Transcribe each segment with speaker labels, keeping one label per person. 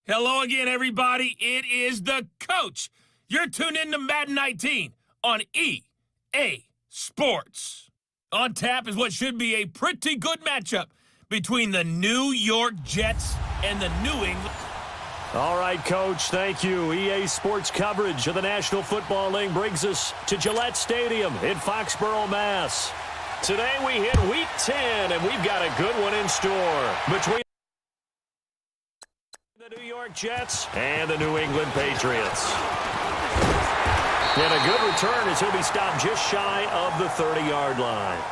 Speaker 1: Hello again, everybody. It is the coach. You're tuned in to Madden 19 on EA Sports. On tap is what should be a pretty good matchup between the New York Jets and the New England.
Speaker 2: All right, Coach, thank you. EA Sports coverage of the National Football League brings us to Gillette Stadium in Foxborough, Mass. Today we hit Week 10, and we've got a good one in store between the New York Jets and the New England Patriots. And a good return as he'll be stopped just shy of the 30-yard line.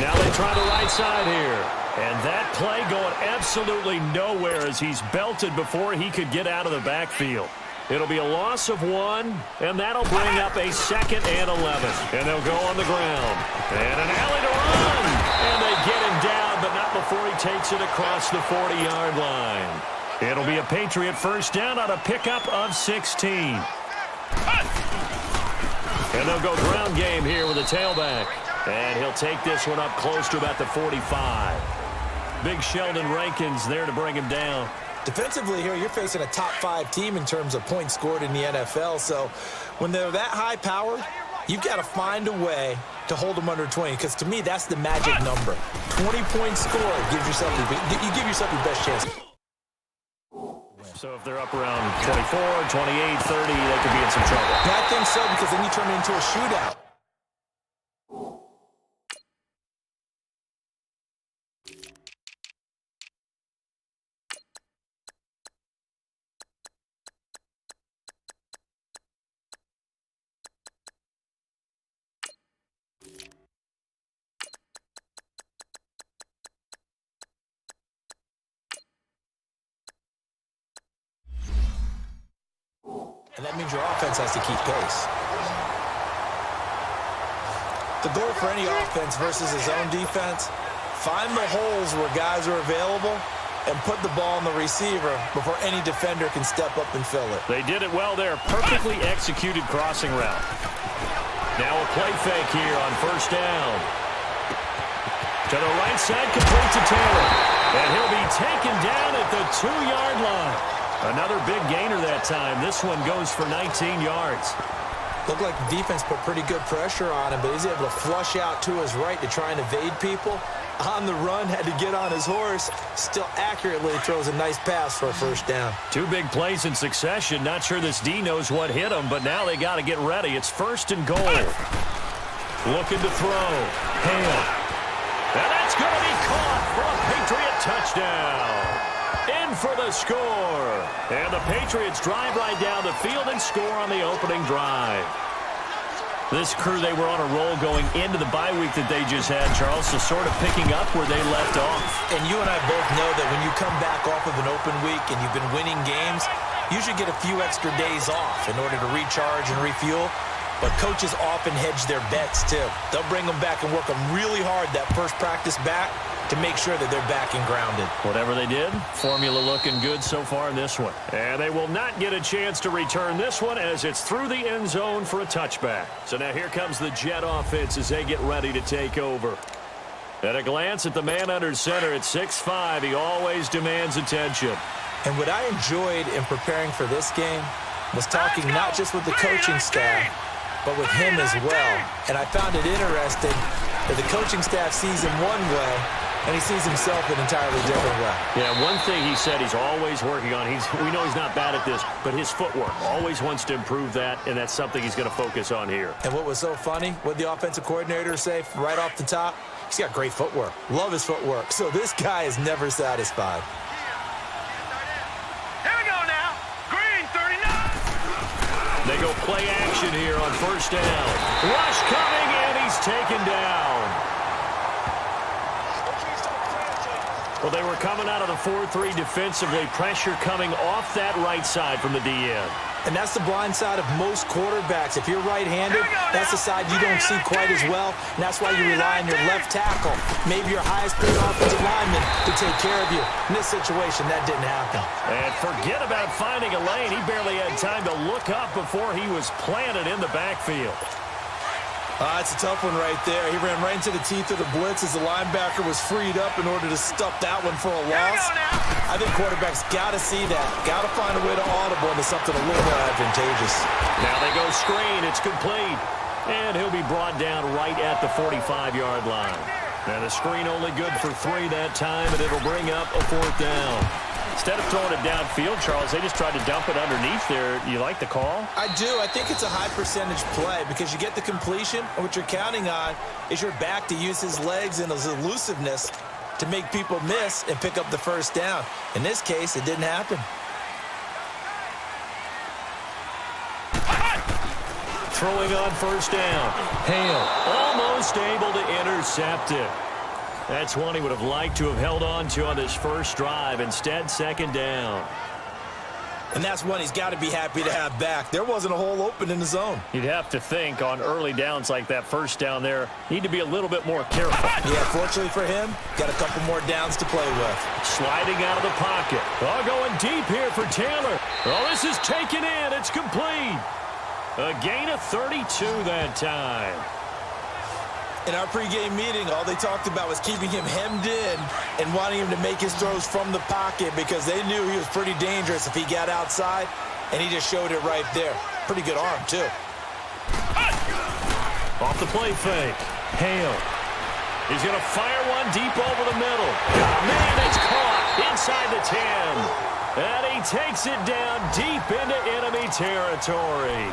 Speaker 2: Now they try the right side here. And that play going absolutely nowhere as he's belted before he could get out of the backfield. It'll be a loss of 1, and that'll bring up a 2nd and 11. And they'll go on the ground. And an alley to run. And they get him down, but not before he takes it across the 40-yard line. It'll be a Patriot first down on a pickup of 16. And they'll go ground game here with a tailback. And he'll take this one up close to about the 45. Big Sheldon Rankins there to bring him down.
Speaker 3: Defensively here, you're facing a top 5 team in terms of points scored in the NFL. So when they're that high powered, you've got to find a way to hold them under 20. Because to me, that's the magic number. 20 points scored gives yourself you give yourself your best chance.
Speaker 2: So if they're up around 24, 28, 30, they could be in some trouble.
Speaker 3: Yeah, I think so, because then you turn it into a shootout. And that means your offense has to keep pace. The goal for any offense versus his own defense, find the holes where guys are available and put the ball on the receiver before any defender can step up and fill it.
Speaker 2: They did it well there. Perfectly executed crossing route. Now a play fake here on first down. To the right side, complete to Taylor. And he'll be taken down at the 2-yard line. Another big gainer that time. This one goes for 19 yards.
Speaker 3: Looked like the defense put pretty good pressure on him, but he's able to flush out to his right to try and evade people. On the run, had to get on his horse. Still accurately throws a nice pass for a first down. 2 big
Speaker 2: plays in succession. Not sure this D knows what hit him, but now they got to get ready. It's 1st and goal. Looking to throw. Hale. And that's going to be caught for a Patriot touchdown. In for the score. And the Patriots drive right down the field and score on the opening drive. This crew, they were on a roll going into the bye week that they just had, Charles, so sort of picking up where they left off.
Speaker 3: And you and I both know that when you come back off of an open week and you've been winning games, you should get a few extra days off in order to recharge and refuel. But coaches often hedge their bets, too. They'll bring them back and work them really hard that first practice back to make sure that they're back and grounded.
Speaker 2: Whatever they did, formula looking good so far in this one. And they will not get a chance to return this one as it's through the end zone for a touchback. So now here comes the Jet offense as they get ready to take over. At a glance at the man under center at 6'5", he always demands attention.
Speaker 3: And what I enjoyed in preparing for this game was talking not just with the coaching staff, but with him as well. And I found it interesting that the coaching staff sees him one way, and he sees himself an entirely different way.
Speaker 2: Yeah, one thing he said he's always working on, we know he's not bad at this, but his footwork, always wants to improve that, and that's something he's going to focus on here.
Speaker 3: And what was so funny, what the offensive coordinator say right off the top, he's got great footwork. Love his footwork. So this guy is never satisfied.
Speaker 4: Here we go now.
Speaker 2: play action here on first down. Rush coming, and he's taken down. Well, they were coming out of the 4-3 defensively. Pressure coming off that right side from the DN.
Speaker 3: And that's the blind side of most quarterbacks. If you're right-handed, that's the side you don't see quite as well, and that's why you rely on your left tackle, maybe your highest-paid offensive lineman, to take care of you. In this situation, that didn't happen.
Speaker 2: And forget about finding a lane. He barely had time to look up before he was planted in the backfield.
Speaker 3: It's a tough one right there. He ran right into the teeth of the blitz as the linebacker was freed up in order to stuff that one for a loss. I think quarterbacks got to see that. Got to find a way to audible into something a little more advantageous.
Speaker 2: Now they go screen. It's complete. And he'll be brought down right at the 45-yard line. Now the screen only good for 3 that time, and it'll bring up a 4th down. Instead of throwing it downfield, Charles, they just tried to dump it underneath there. You like the call?
Speaker 3: I do. I think it's a high-percentage play because you get the completion, and what you're counting on is your back to use his legs and his elusiveness to make people miss and pick up the first down. In this case, it didn't happen.
Speaker 2: Throwing on first down. Hale almost able to intercept it. That's one he would have liked to have held on to on this first drive. Instead, 2nd down.
Speaker 3: And that's one he's got to be happy to have back. There wasn't a hole open in the zone.
Speaker 2: You'd have to think on early downs like that first down there, need to be a little bit more careful.
Speaker 3: Yeah, fortunately for him, got a couple more downs to play with.
Speaker 2: Sliding out of the pocket. Oh, going deep here for Taylor. Oh, this is taken in. It's complete. A gain of 32 that time.
Speaker 3: In our pregame meeting, all they talked about was keeping him hemmed in and wanting him to make his throws from the pocket because they knew he was pretty dangerous if he got outside, and he just showed it right there. Pretty good arm, too.
Speaker 2: Off the play fake. Hale. He's going to fire one deep over the middle. Man, it's caught inside the 10. And he takes it down deep into enemy territory.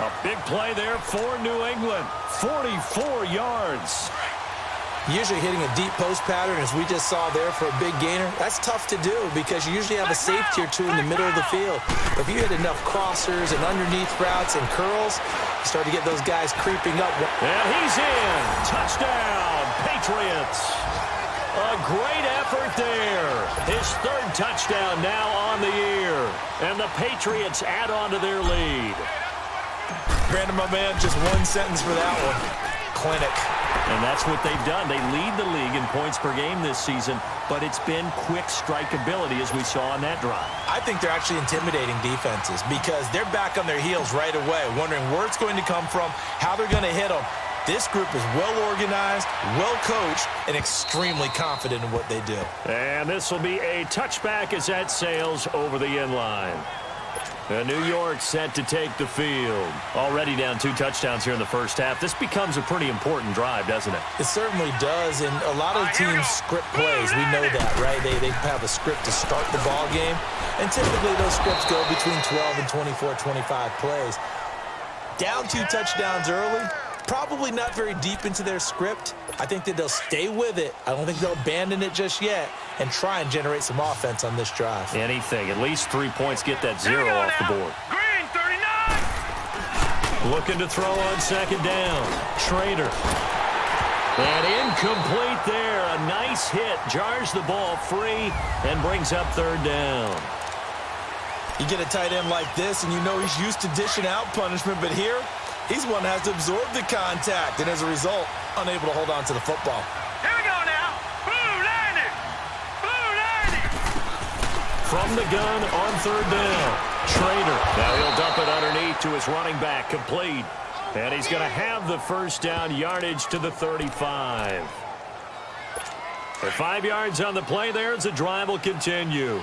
Speaker 2: A big play there for New England. 44 yards.
Speaker 3: Usually hitting a deep post pattern, as we just saw there for a big gainer, that's tough to do because you usually have a safety or two in the middle of the field. If you hit enough crossers and underneath routes and curls, you start to get those guys creeping up.
Speaker 2: And he's in. Touchdown, Patriots. A great effort there. His 3rd touchdown now on the year. And the Patriots add on to their lead.
Speaker 3: Brandon, my man, just one sentence for that one. Clinic.
Speaker 2: And that's what they've done. They lead the league in points per game this season, but it's been quick strike ability as we saw on that drive.
Speaker 3: I think they're actually intimidating defenses because they're back on their heels right away, wondering where it's going to come from, how they're going to hit them. This group is well-organized, well-coached, and extremely confident in what they do.
Speaker 2: And this will be a touchback as that sails over the end line. New York set to take the field. Already down 2 touchdowns here in the first half. This becomes a pretty important drive, doesn't it?
Speaker 3: It certainly does, and a lot of teams script plays. We know that, right? They have a script to start the ball game, and typically those scripts go between 12 and 24, 25 plays. Down 2 touchdowns early, probably not very deep into their script. I think that they'll stay with it. I don't think they'll abandon it just yet and try and generate some offense on this drive.
Speaker 2: Anything. At least 3 points, get that 0 off the board.
Speaker 1: Green, 39.
Speaker 2: Looking to throw on 2nd down. Schrader. And incomplete there. A nice hit. Jars the ball free and brings up 3rd down.
Speaker 3: You get a tight end like this, and you know he's used to dishing out punishment, but here, he's one that has to absorb the contact, and as a result, unable to hold on to the football.
Speaker 1: Here we go now. Boo, landed. Boo, landed.
Speaker 2: From the gun on 3rd down. Schrader. Now he'll dump it underneath to his running back. Complete. And he's going to have the first down yardage to the 35. For 5 yards on the play there as the drive will continue.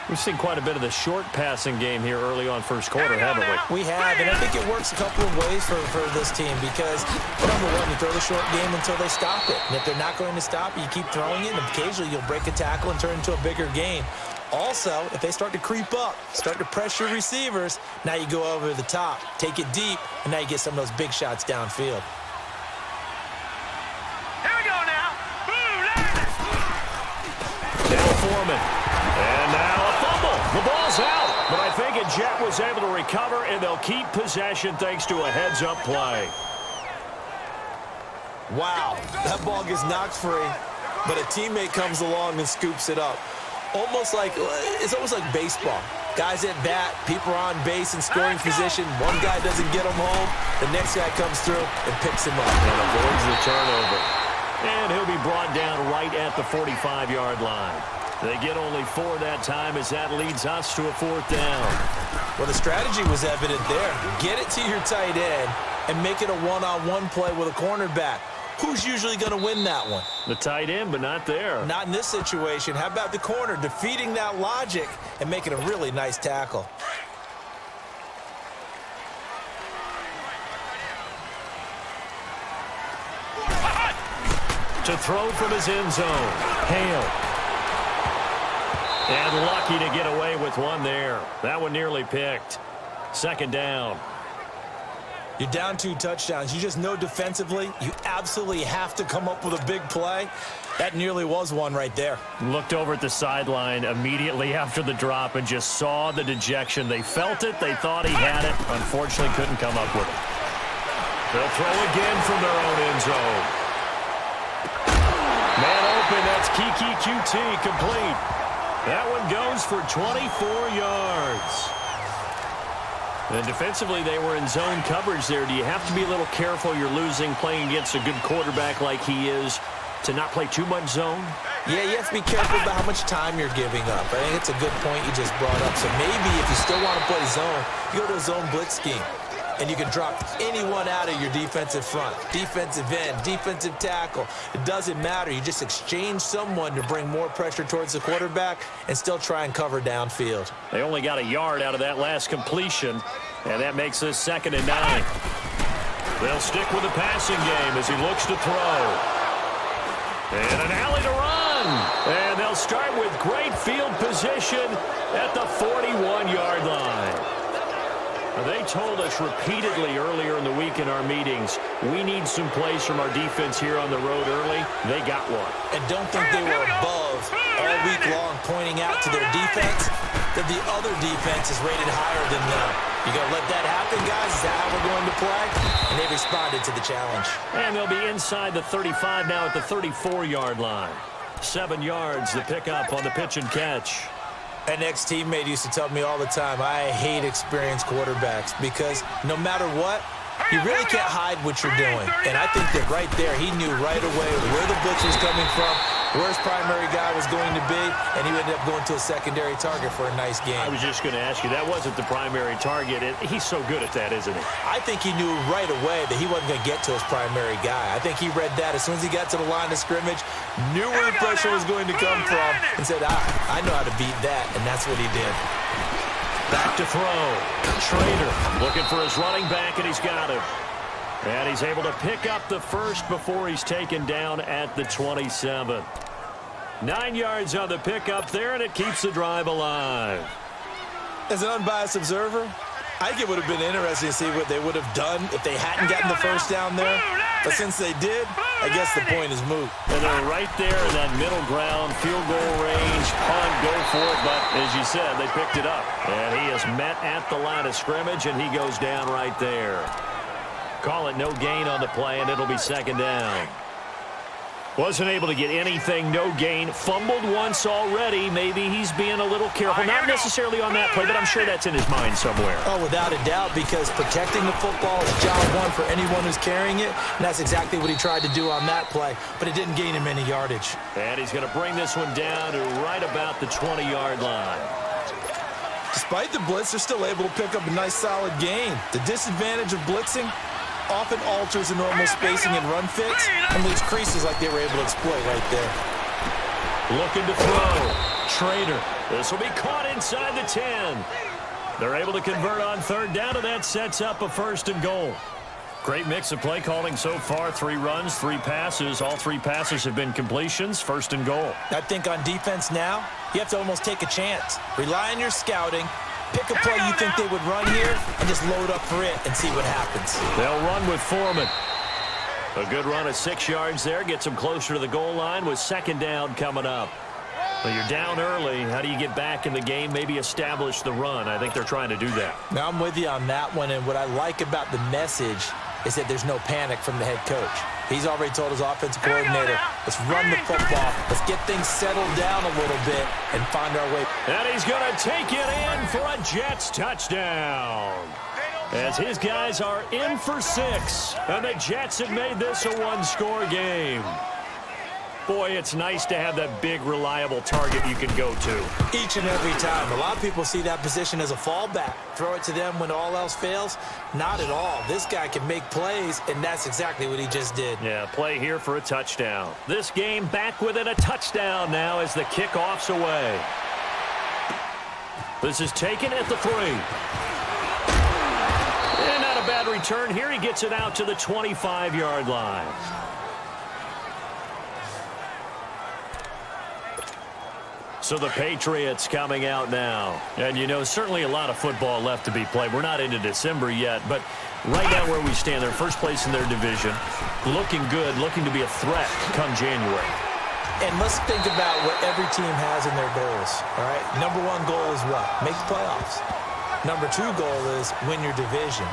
Speaker 2: We've seen quite a bit of the short passing game here early on first quarter, haven't we?
Speaker 3: We have, and I think it works a couple of ways for this team because, number one, you throw the short game until they stop it. And if they're not going to stop it, you keep throwing it, and occasionally you'll break a tackle and turn it into a bigger game. Also, if they start to creep up, start to pressure receivers, now you go over the top, take it deep, and now you get some of those big shots downfield.
Speaker 1: Here we go now. Boo, landed.
Speaker 2: Now Foreman. And now a fumble. The ball's out, but I think Jet was able to recover, and they'll keep possession thanks to a heads-up play.
Speaker 3: Wow, that ball gets knocked free, but a teammate comes along and scoops it up. It's almost like baseball. Guys at bat, people are on base in scoring position. One guy doesn't get him home. The next guy comes through and picks him up.
Speaker 2: And avoids the turnover. And he'll be brought down right at the 45-yard line. They get only 4 that time as that leads us to a 4th down.
Speaker 3: Well, the strategy was evident there. Get it to your tight end and make it a one-on-one play with a cornerback. Who's usually going to win that one?
Speaker 2: The tight end, but not there.
Speaker 3: Not in this situation. How about the corner defeating that logic and making a really nice tackle?
Speaker 2: To throw from his end zone. Hale. And lucky to get away with one there. That one nearly picked. 2nd down.
Speaker 3: You're down 2 touchdowns. You just know defensively you absolutely have to come up with a big play. That nearly was one right there.
Speaker 2: Looked over at the sideline immediately after the drop and just saw the dejection. They felt it. They thought he had it. Unfortunately, couldn't come up with it. They'll throw again from their own end zone. Man open. That's Kiki QT complete. That one goes for 24 yards. And defensively, they were in zone coverage there. Do you have to be a little careful? You're losing, playing against a good quarterback like he is, to not play too much zone?
Speaker 3: Yeah, you have to be careful about how much time you're giving up. I think it's a good point you just brought up. So maybe if you still want to play zone, you go to a zone blitz scheme. And you can drop anyone out of your defensive front. Defensive end, defensive tackle. It doesn't matter. You just exchange someone to bring more pressure towards the quarterback and still try and cover downfield.
Speaker 2: They only got a yard out of that last completion, and that makes this 2nd and 9. They'll stick with the passing game as he looks to throw. And an alley to run. And they'll start with great field position at the 41-yard line. They told us repeatedly earlier in the week in our meetings, we need some plays from our defense here on the road early. They got one.
Speaker 3: And don't think they were above all week long pointing out to their defense that the other defense is rated higher than them. You going to let that happen, guys? Is that how we're going to play? And they responded to the challenge.
Speaker 2: And they'll be inside the 35 now at the 34-yard line. 7 yards, the pickup on the pitch and catch.
Speaker 3: An ex-teammate used to tell me all the time, I hate experienced quarterbacks because no matter what, you really can't hide what you're doing. And I think that right there, he knew right away where the blitz was coming from, where his primary guy was going to be, and he ended up going to a secondary target for a nice game.
Speaker 2: I was just going to ask you, that wasn't the primary target. He's so good at that, isn't he?
Speaker 3: I think he knew right away that he wasn't going to get to his primary guy. I think he read that as soon as he got to the line of scrimmage, knew where the pressure was going to come from, and said, I know how to beat that, and that's what he did.
Speaker 2: Back to throw. Schrader looking for his running back, and he's got him. And he's able to pick up the first before he's taken down at the 27. 9 yards on the pickup there, and it keeps the drive alive.
Speaker 3: As an unbiased observer, I think it would have been interesting to see what they would have done if they hadn't gotten the first down there. But since they did, I guess the point is moot.
Speaker 2: And they're right there in that middle ground, field goal range, punt, go for it. But as you said, they picked it up. And he is met at the line of scrimmage, and he goes down right there. Call it no gain on the play, and it'll be 2nd down. Wasn't able to get anything, no gain. Fumbled once already. Maybe he's being a little careful. Not necessarily on that play, but I'm sure that's in his mind somewhere.
Speaker 3: Oh, without a doubt, because protecting the football is job one for anyone who's carrying it, and that's exactly what he tried to do on that play, but it didn't gain him any yardage.
Speaker 2: And he's going to bring this one down to right about the 20-yard line.
Speaker 3: Despite the blitz, they're still able to pick up a nice, solid gain. The disadvantage of blitzing often alters the normal spacing and run fits and leaves creases like they were able to exploit right there.
Speaker 2: Looking to throw. Schrader. This will be caught inside the 10. They're able to convert on 3rd down, and that sets up a 1st and goal. Great mix of play calling so far. 3 runs, 3 passes. All 3 passes have been completions. 1st and goal.
Speaker 3: I think on defense now, you have to almost take a chance. Rely on your scouting. Pick a play you think they would run here and just load up for it and see what happens.
Speaker 2: They'll run with Foreman. A good run of 6 yards there. Gets them closer to the goal line with 2nd down coming up. Well, you're down early. How do you get back in the game, maybe establish the run? I think they're trying to do that.
Speaker 3: Now, I'm with you on that one, and what I like about the message is that there's no panic from the head coach. He's already told his offensive coordinator, let's run the football, let's get things settled down a little bit and find our way.
Speaker 2: And he's going to take it in for a Jets touchdown. As his guys are in for 6, and the Jets have made this a one-score game. Boy, it's nice to have that big, reliable target you can go to.
Speaker 3: Each and every time. A lot of people see that position as a fallback. Throw it to them when all else fails. Not at all. This guy can make plays, and that's exactly what he just did.
Speaker 2: Yeah, play here for a touchdown. This game back within a touchdown now as the kickoff's away. This is taken at the 3. And not a bad return here. He gets it out to the 25-yard line. So the Patriots coming out now. And, you know, certainly a lot of football left to be played. We're not into December yet, but right now where we stand, they're first place in their division. Looking good, looking to be a threat come January.
Speaker 3: And let's think about what every team has in their goals, all right? Number 1 goal is what? Make the playoffs. Number 2 goal is win your division.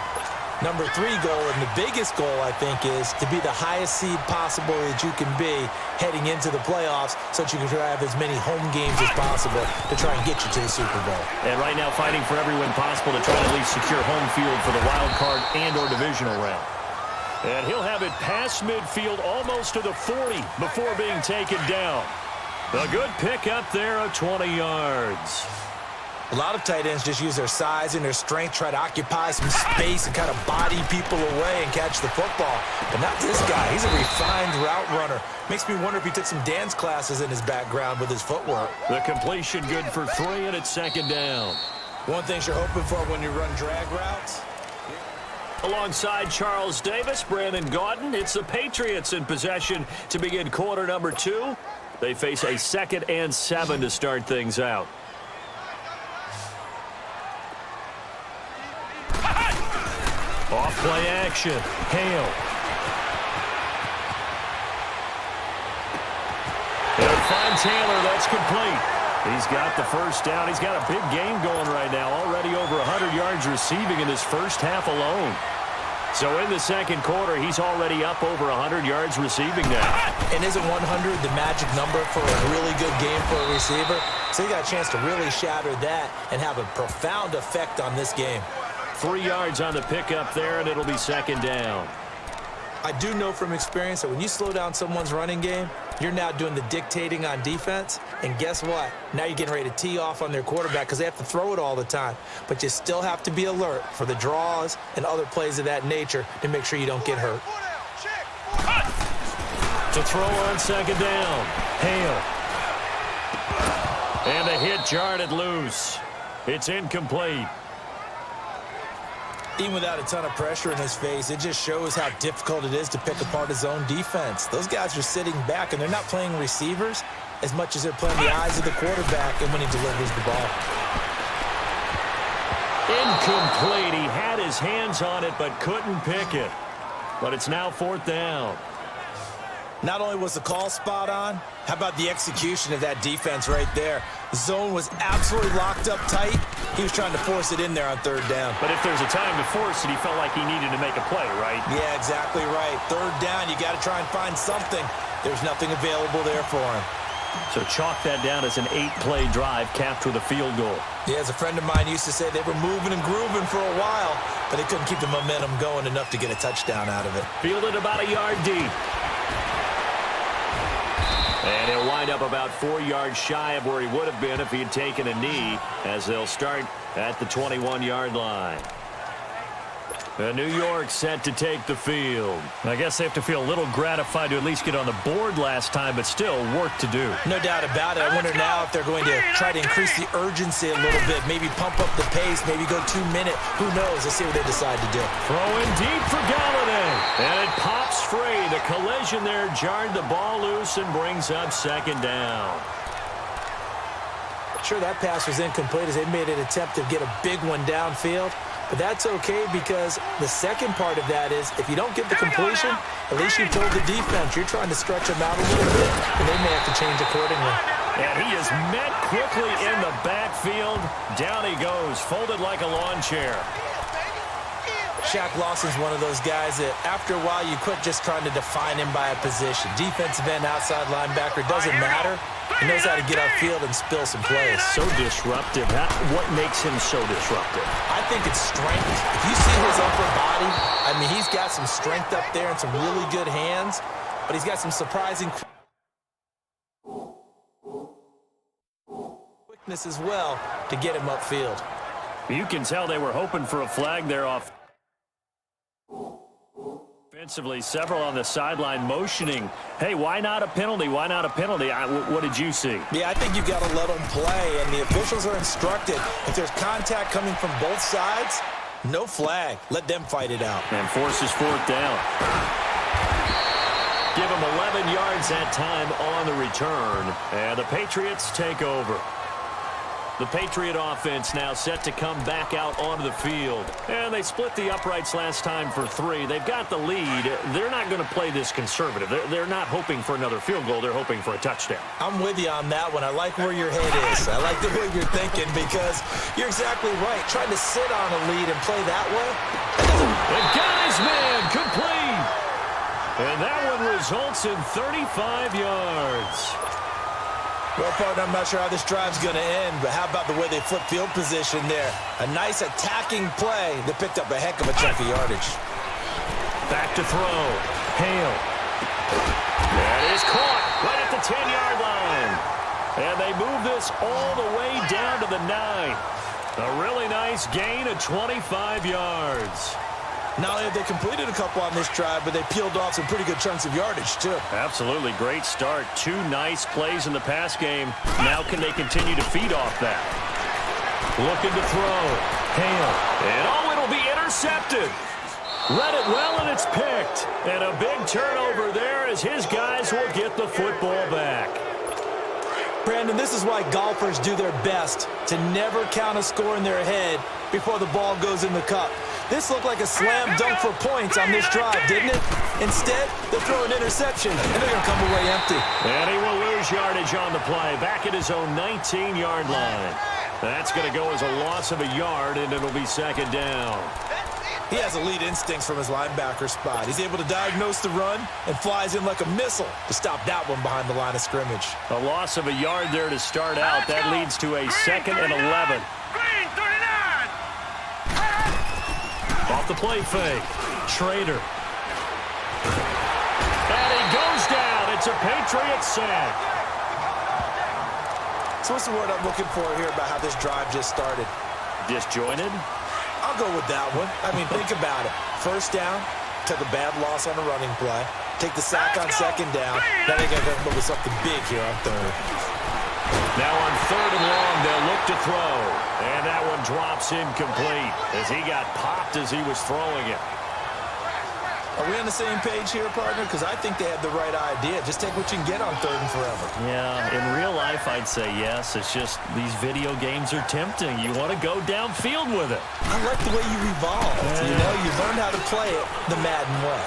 Speaker 3: Number 3 goal, and the biggest goal, I think, is to be the highest seed possible that you can be heading into the playoffs so that you can try to have as many home games as possible to try and get you to the Super Bowl.
Speaker 2: And right now fighting for every win possible to try to at least secure home field for the wild card and or divisional round. And he'll have it past midfield almost to the 40 before being taken down. A good pick up there of 20 yards.
Speaker 3: A lot of tight ends just use their size and their strength, try to occupy some space and kind of body people away and catch the football. But not this guy. He's a refined route runner. Makes me wonder if he took some dance classes in his background with his footwork.
Speaker 2: The completion good for 3, and it's 2nd down.
Speaker 3: One thing you're hoping for when you run drag routes.
Speaker 2: Alongside Charles Davis, Brandon Gaudin, it's the Patriots in possession to begin quarter number 2. They face a 2nd and 7 to start things out. Off play action. Hale. They'll find Taylor. That's complete. He's got the first down. He's got a big game going right now. Already over 100 yards receiving in his first half alone. So in the 2nd quarter, he's already up over 100 yards receiving now.
Speaker 3: And isn't 100 the magic number for a really good game for a receiver? So he got a chance to really shatter that and have a profound effect on this game.
Speaker 2: 3 yards on the pickup there, and it'll be 2nd down.
Speaker 3: I do know from experience that when you slow down someone's running game, you're now doing the dictating on defense. And guess what? Now you're getting ready to tee off on their quarterback because they have to throw it all the time. But you still have to be alert for the draws and other plays of that nature to make sure you don't get hurt.
Speaker 2: To throw on 2nd down. Hale. And a hit jarred loose. It's incomplete.
Speaker 3: Even without a ton of pressure in his face, it just shows how difficult it is to pick apart his own defense. Those guys are sitting back, and they're not playing receivers as much as they're playing the eyes of the quarterback and when he delivers the ball.
Speaker 2: Incomplete. He had his hands on it but couldn't pick it. But it's now 4th down.
Speaker 3: Not only was the call spot on, how about the execution of that defense right there? The zone was absolutely locked up tight. He was trying to force it in there on 3rd down.
Speaker 2: But if there's a time to force it, he felt like he needed to make a play, right?
Speaker 3: Yeah, exactly right. 3rd down, you got to try and find something. There's nothing available there for him.
Speaker 2: So chalk that down as an 8-play drive capped with a field goal.
Speaker 3: Yeah, as a friend of mine used to say, they were moving and grooving for a while, but they couldn't keep the momentum going enough to get a touchdown out of it.
Speaker 2: Fielded about a yard deep. And he'll wind up about 4 yards shy of where he would have been if he had taken a knee, as they'll start at the 21-yard line. New York set to take the field. I guess they have to feel a little gratified to at least get on the board last time, but still work to do.
Speaker 3: No doubt about it. I wonder now if they're going to try to increase the urgency a little bit, maybe pump up the pace, maybe go 2-minute. Who knows? Let's see what they decide to do.
Speaker 2: Throwing deep for Galladay. And it pops free. The collision there jarred the ball loose and brings up 2nd down.
Speaker 3: Sure, that pass was incomplete as they made an attempt to get a big one downfield. But that's okay because the second part of that is if you don't get the completion, at least you told the defense you're trying to stretch them out a little bit, and they may have to change accordingly.
Speaker 2: And he is met quickly in the backfield. Down he goes, folded like a lawn chair.
Speaker 3: Shaq Lawson's one of those guys that after a while you quit just trying to define him by a position. Defensive end, outside linebacker, doesn't matter. He knows how to get upfield and spill some plays.
Speaker 2: So disruptive. What makes him so disruptive?
Speaker 3: I think it's strength. If you see his upper body, I mean, he's got some strength up there and some really good hands, but he's got some surprising quickness as well to get him upfield.
Speaker 2: You can tell they were hoping for a flag there off. Offensively, several on the sideline motioning. Hey, why not a penalty? Why not a penalty? What did you see?
Speaker 3: Yeah, I think you've got to let them play, and the officials are instructed. If there's contact coming from both sides, no flag. Let them fight it out.
Speaker 2: And forces fourth down. Give them 11 yards that time on the return, and the Patriots take over. The Patriot offense now set to come back out onto the field. And they split the uprights last time for 3. They've got the lead. They're not going to play this conservative. They're not hoping for another field goal. They're hoping for a touchdown.
Speaker 3: I'm with you on that one. I like where your head is. I like the way you're thinking because you're exactly right. Trying to sit on a lead and play that way.
Speaker 2: They got his man complete. And that one results in 35 yards.
Speaker 3: Well, partner, I'm not sure how this drive's going to end, but how about the way they flip field position there? A nice attacking play that picked up a heck of a chunk of yardage.
Speaker 2: Back to throw. Hale. That is caught right at the 10-yard line. And they move this all the way down to the 9. A really nice gain of 25 yards.
Speaker 3: Not only have they completed a couple on this drive, but they peeled off some pretty good chunks of yardage, too.
Speaker 2: Absolutely. Great start. 2 nice plays in the pass game. Now can they continue to feed off that? Looking to throw. Hale. And it'll be intercepted. Read it well, and it's picked. And a big turnover there as his guys will get the football back.
Speaker 3: Brandon, this is why golfers do their best to never count a score in their head before the ball goes in the cup. This looked like a slam dunk for points on this drive, didn't it? Instead, they'll throw an interception, and they're going to come away empty.
Speaker 2: And he will lose yardage on the play, back at his own 19-yard line. That's going to go as a loss of a yard, and it'll be second down.
Speaker 3: He has elite instincts from his linebacker spot. He's able to diagnose the run and flies in like a missile to stop that one behind the line of scrimmage.
Speaker 2: A loss of a yard there to start out. That leads to a 2nd and 11. Off the play fake. Schrader. And he goes down. It's a Patriot sack.
Speaker 3: So what's the word I'm looking for here about how this drive just started?
Speaker 2: Disjointed?
Speaker 3: I'll go with that one. I mean, think about it. First down, took a bad loss on a running play. Take the sack on second down. Now they got to come up with something big here on third.
Speaker 2: Now on 3rd and long, they'll look to throw. And that one drops incomplete as he got popped as he was throwing it.
Speaker 3: Are we on the same page here, partner? Because I think they had the right idea. Just take what you can get on 3rd and forever.
Speaker 2: Yeah, in real life, I'd say yes. It's just these video games are tempting. You want to go downfield with it.
Speaker 3: I like the way you evolved.
Speaker 2: Yeah.
Speaker 3: You know, you learned how to play it the Madden way.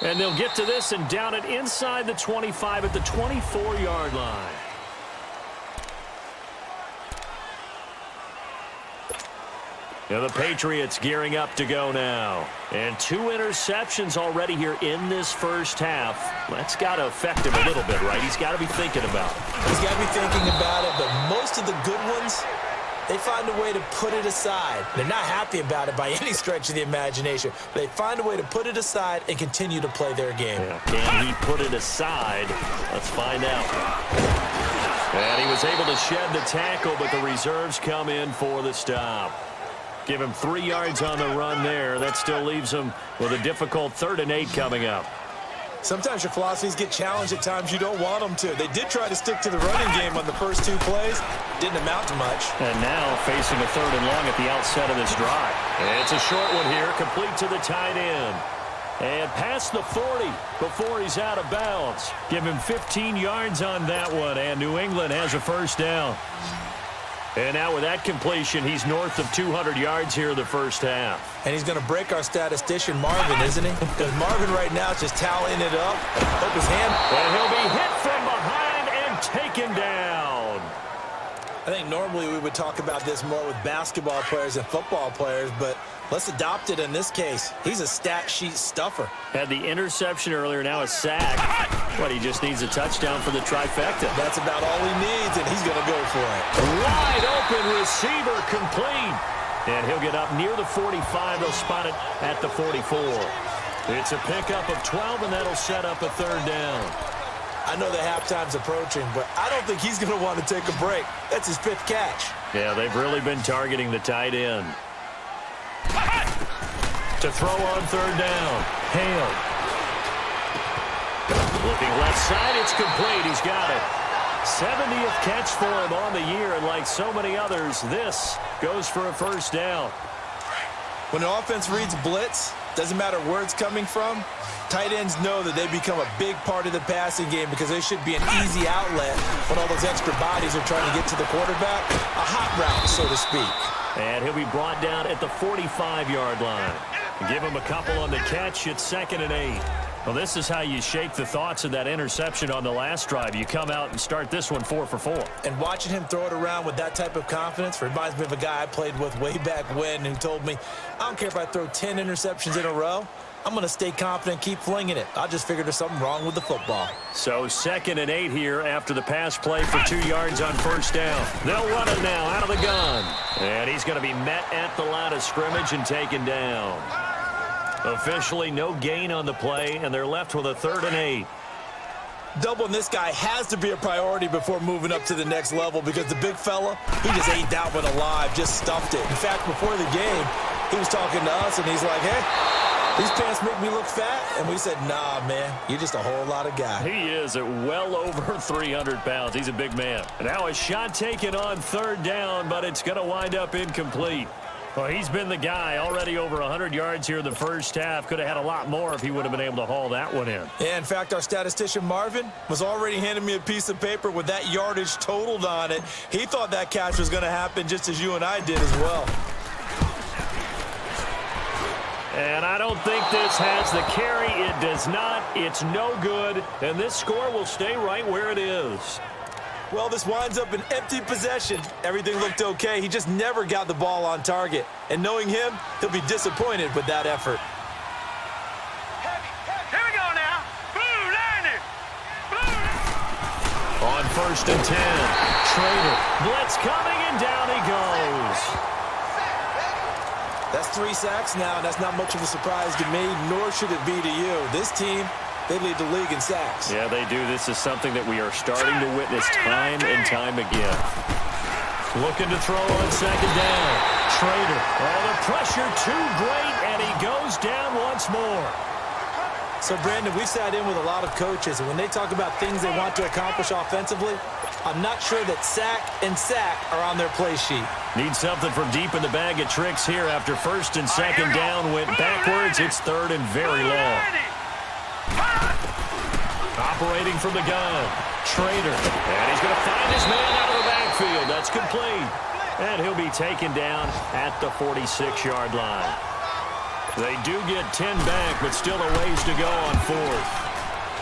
Speaker 2: And they'll get to this and down it inside the 25 at the 24-yard line. Now the Patriots gearing up to go now. And 2 interceptions already here in this first half. That's got to affect him a little bit, right? He's got to be thinking about it.
Speaker 3: He's got to be thinking about it, but most of the good ones, they find a way to put it aside. They're not happy about it by any stretch of the imagination. But they find a way to put it aside and continue to play their game.
Speaker 2: Yeah. Can he put it aside? Let's find out. And he was able to shed the tackle, but the reserves come in for the stop. Give him 3 yards on the run there. That still leaves him with a difficult 3rd and 8 coming up.
Speaker 3: Sometimes your philosophies get challenged at times you don't want them to. They did try to stick to the running game on the first 2 plays. Didn't amount to much.
Speaker 2: And now facing a 3rd and long at the outset of this drive. And it's a short one here, complete to the tight end. And past the 40 before he's out of bounds. Give him 15 yards on that one, and New England has a first down. And now with that completion, he's north of 200 yards here in the first half.
Speaker 3: And he's going to break our statistician Marvin, isn't he? Because Marvin right now is just tallying it up. Hope his hand.
Speaker 2: And he'll be hit from behind and taken down.
Speaker 3: I think normally we would talk about this more with basketball players and football players, but let's adopt it in this case. He's a stat sheet stuffer.
Speaker 2: Had the interception earlier, now a sack. But he just needs a touchdown for the trifecta.
Speaker 3: That's about all he needs, and he's going to go for it.
Speaker 2: Wide open receiver complete. And he'll get up near the 45. They'll spot it at the 44. It's a pickup of 12, and that'll set up a third down.
Speaker 3: I know the halftime's approaching, but I don't think he's going to want to take a break. That's his 5th catch.
Speaker 2: Yeah, they've really been targeting the tight end. To throw on third down. Hale. Looking left side, it's complete. He's got it. 70th catch for him on the year, and like so many others, this goes for a first down.
Speaker 3: When the offense reads blitz, doesn't matter where it's coming from, tight ends know that they become a big part of the passing game because they should be an easy outlet when all those extra bodies are trying to get to the quarterback. A hot route, so to speak.
Speaker 2: And he'll be brought down at the 45-yard line. Give him a couple on the catch. It's 2nd and 8. Well, this is how you shake the thoughts of that interception on the last drive. You come out and start this one 4 for 4.
Speaker 3: And watching him throw it around with that type of confidence reminds me of a guy I played with way back when who told me, I don't care if I throw 10 interceptions in a row. I'm going to stay confident, keep flinging it. I just figured there's something wrong with the football.
Speaker 2: So 2nd and 8 here after the pass play for 2 yards on first down. They'll run it now out of the gun. And he's going to be met at the line of scrimmage and taken down. Officially no gain on the play, and they're left with a 3rd and 8.
Speaker 3: Doubling this guy has to be a priority before moving up to the next level because the big fella, he just ate that one alive, just stuffed it. In fact, before the game, he was talking to us, and he's like, hey, these pants make me look fat. And we said, nah, man, you're just a whole lot of guy.
Speaker 2: He is at well over 300 pounds. He's a big man. Now a shot taken on 3rd down, but it's going to wind up incomplete. Well, he's been the guy already over 100 yards here in the first half. Could have had a lot more if he would have been able to haul that one in.
Speaker 3: Yeah, in fact, our statistician Marvin was already handing me a piece of paper with that yardage totaled on it. He thought that catch was going to happen just as you and I did as well.
Speaker 2: And I don't think this has the carry. It does not. It's no good. And this score will stay right where it is.
Speaker 3: Well, this winds up an empty possession. Everything looked okay. He just never got the ball on target. And knowing him, he'll be disappointed with that effort.
Speaker 4: Here we go now. Boom, Landon. Boom.
Speaker 2: On 1st and 10. Trader. Blitz coming, and down he goes.
Speaker 3: That's 3 sacks now, and that's not much of a surprise to me, nor should it be to you. This team, they lead the league in sacks.
Speaker 2: Yeah, they do. This is something that we are starting to witness time and time again. Looking to throw on 2nd down. Trader. Oh, the pressure too great, and he goes down once more.
Speaker 3: So, Brandon, we sat in with a lot of coaches, and when they talk about things they want to accomplish offensively, I'm not sure that sack and sack are on their play sheet.
Speaker 2: Need something from deep in the bag of tricks here after 1st and 2nd down. Went backwards. It's 3rd and very long. Operating from the gun. Trader. And he's going to find his man out of the backfield. That's complete. And he'll be taken down at the 46-yard line. They do get 10 back, but still a ways to go on 4th.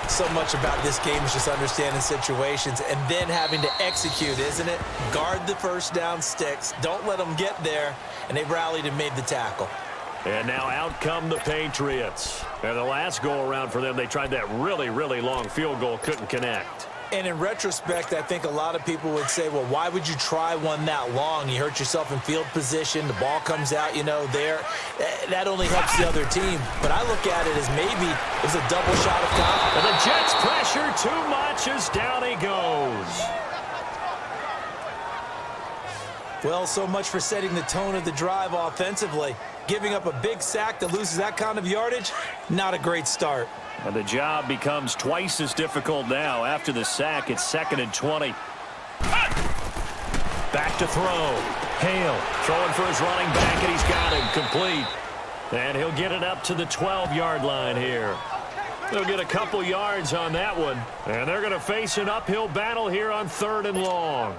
Speaker 3: So much about this game is just understanding situations and then having to execute, isn't it? Guard the first down sticks. Don't let them get there. And they rallied and made the tackle.
Speaker 2: And now out come the Patriots. And the last go-around for them, they tried that really, really long field goal, couldn't connect.
Speaker 3: And in retrospect, I think a lot of people would say, well, why would you try one that long? You hurt yourself in field position. The ball comes out, you know, there. That only helps the other team. But I look at it as maybe it was a double shot of confidence.
Speaker 2: And the Jets pressure too much as down he goes.
Speaker 3: Well, so much for setting the tone of the drive offensively. Giving up a big sack that loses that kind of yardage, not a great start.
Speaker 2: And the job becomes twice as difficult now. After the sack, it's 2nd and 20. Back to throw. Hale throwing for his running back, and he's got him complete. And he'll get it up to the 12-yard line here. They'll get a couple yards on that one. And they're going to face an uphill battle here on 3rd and long.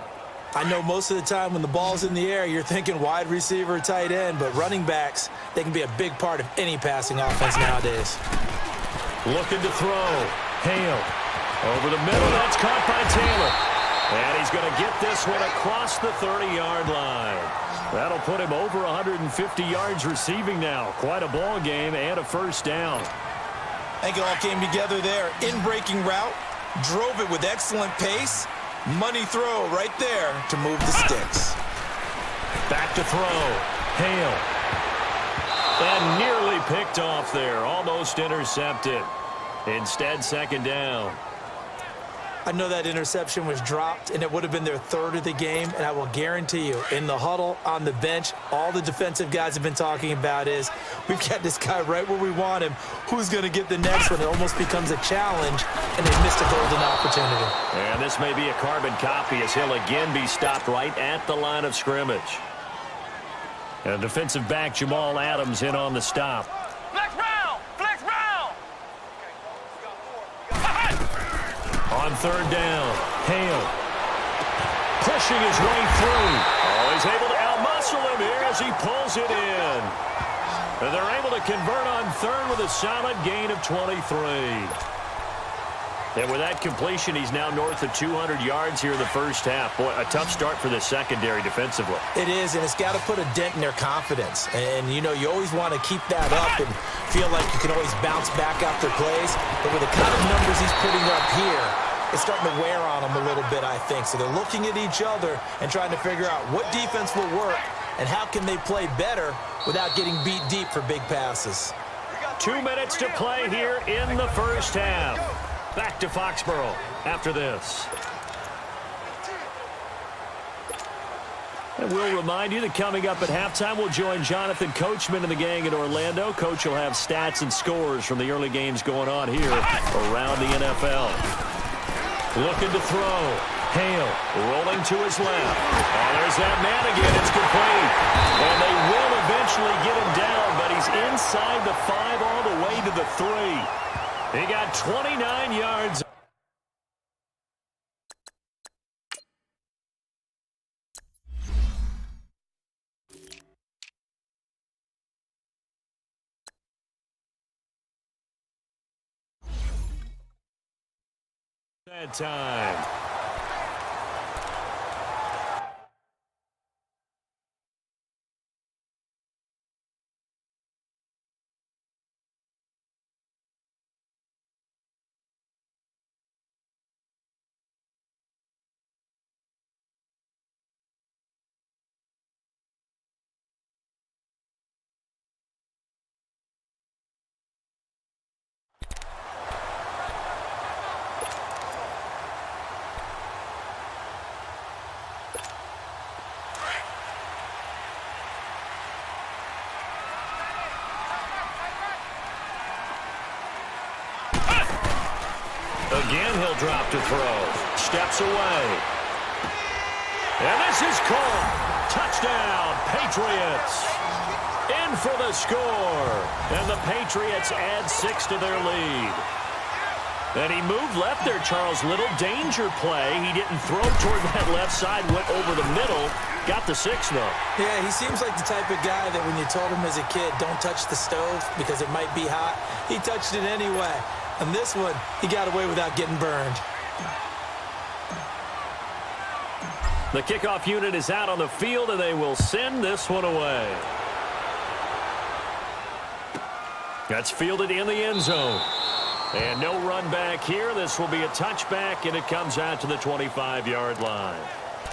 Speaker 3: I know most of the time when the ball's in the air, you're thinking wide receiver, tight end, but running backs, they can be a big part of any passing offense nowadays.
Speaker 2: Looking to throw. Hale. Over the middle. That's caught by Taylor. And he's going to get this one across the 30-yard line. That'll put him over 150 yards receiving now. Quite a ball game and a first down.
Speaker 3: I think it all came together there. In-breaking route, drove it with excellent pace. Money throw right there to move the sticks.
Speaker 2: Back to throw. Hale. And nearly picked off there. Almost intercepted. Instead, second down.
Speaker 3: I know that interception was dropped, and it would have been their third of the game, and I will guarantee you, in the huddle, on the bench, all the defensive guys have been talking about is, we've got this guy right where we want him. Who's going to get the next one? It almost becomes a challenge, and they missed a golden opportunity.
Speaker 2: And this may be a carbon copy as he'll again be stopped right at the line of scrimmage. And defensive back Jamal Adams in on the stop.
Speaker 4: Flex round! Flex round!
Speaker 2: On third down, Hale pushing his way through. Oh, he's able to outmuscle him here as he pulls it in. And they're able to convert on third with a solid gain of 23. And with that completion, he's now north of 200 yards here in the first half. Boy, a tough start for the secondary defensively.
Speaker 3: It is, and it's got to put a dent in their confidence. And, you know, you always want to keep that up and feel like you can always bounce back after plays. But with the kind of numbers he's putting up here, it's starting to wear on them a little bit, I think. So they're looking at each other and trying to figure out what defense will work and how can they play better without getting beat deep for big passes.
Speaker 2: 2 minutes to play here in the first half. Back to Foxborough after this. And we'll remind you that coming up at halftime, we'll join Jonathan Coachman and the gang in Orlando. Coach will have stats and scores from the early games going on here around the NFL. Looking to throw. Hale rolling to his left. Oh, there's that man again. It's complete. And they will eventually get him down, but he's inside the 5 all the way to the 3. He got 29 yards. That time. Again, he'll drop to throw. Steps away. And this is caught. Touchdown, Patriots. In for the score. And the Patriots add 6 to their lead. And he moved left there, Charles. Little danger play. He didn't throw toward that left side. Went over the middle. Got the 6, though.
Speaker 3: Yeah, he seems like the type of guy that when you told him as a kid, don't touch the stove because it might be hot, he touched it anyway. And this one, he got away without getting burned.
Speaker 2: The kickoff unit is out on the field, and they will send this one away. That's fielded in the end zone. And no run back here. This will be a touchback, and it comes out to the 25-yard line.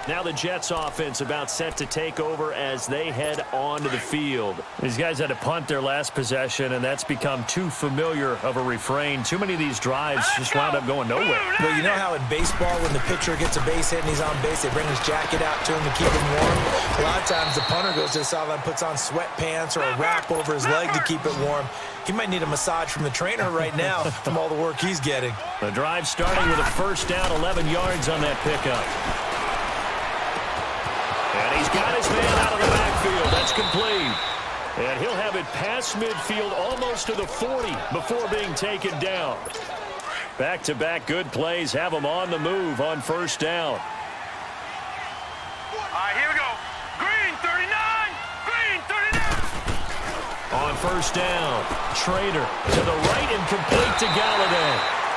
Speaker 2: Now the Jets offense about set to take over as they head onto the field. These guys had to punt their last possession, and that's become too familiar of a refrain. Too many of these drives just wound up going nowhere.
Speaker 3: Well, you know how in baseball when the pitcher gets a base hit and he's on base, they bring his jacket out to him to keep him warm? A lot of times the punter goes to the sideline, puts on sweatpants or a wrap over his leg to keep it warm. He might need a massage from the trainer right now from all the work he's getting.
Speaker 2: The drive starting with a first down, 11 yards on that pickup. And he's got his man out of the backfield. That's complete. And he'll have it past midfield almost to the 40 before being taken down. Back-to-back good plays have him on the move on first down.
Speaker 4: right, here we go. Green 39. Green 39.
Speaker 2: On first down, Trader to the right and complete to Galladay.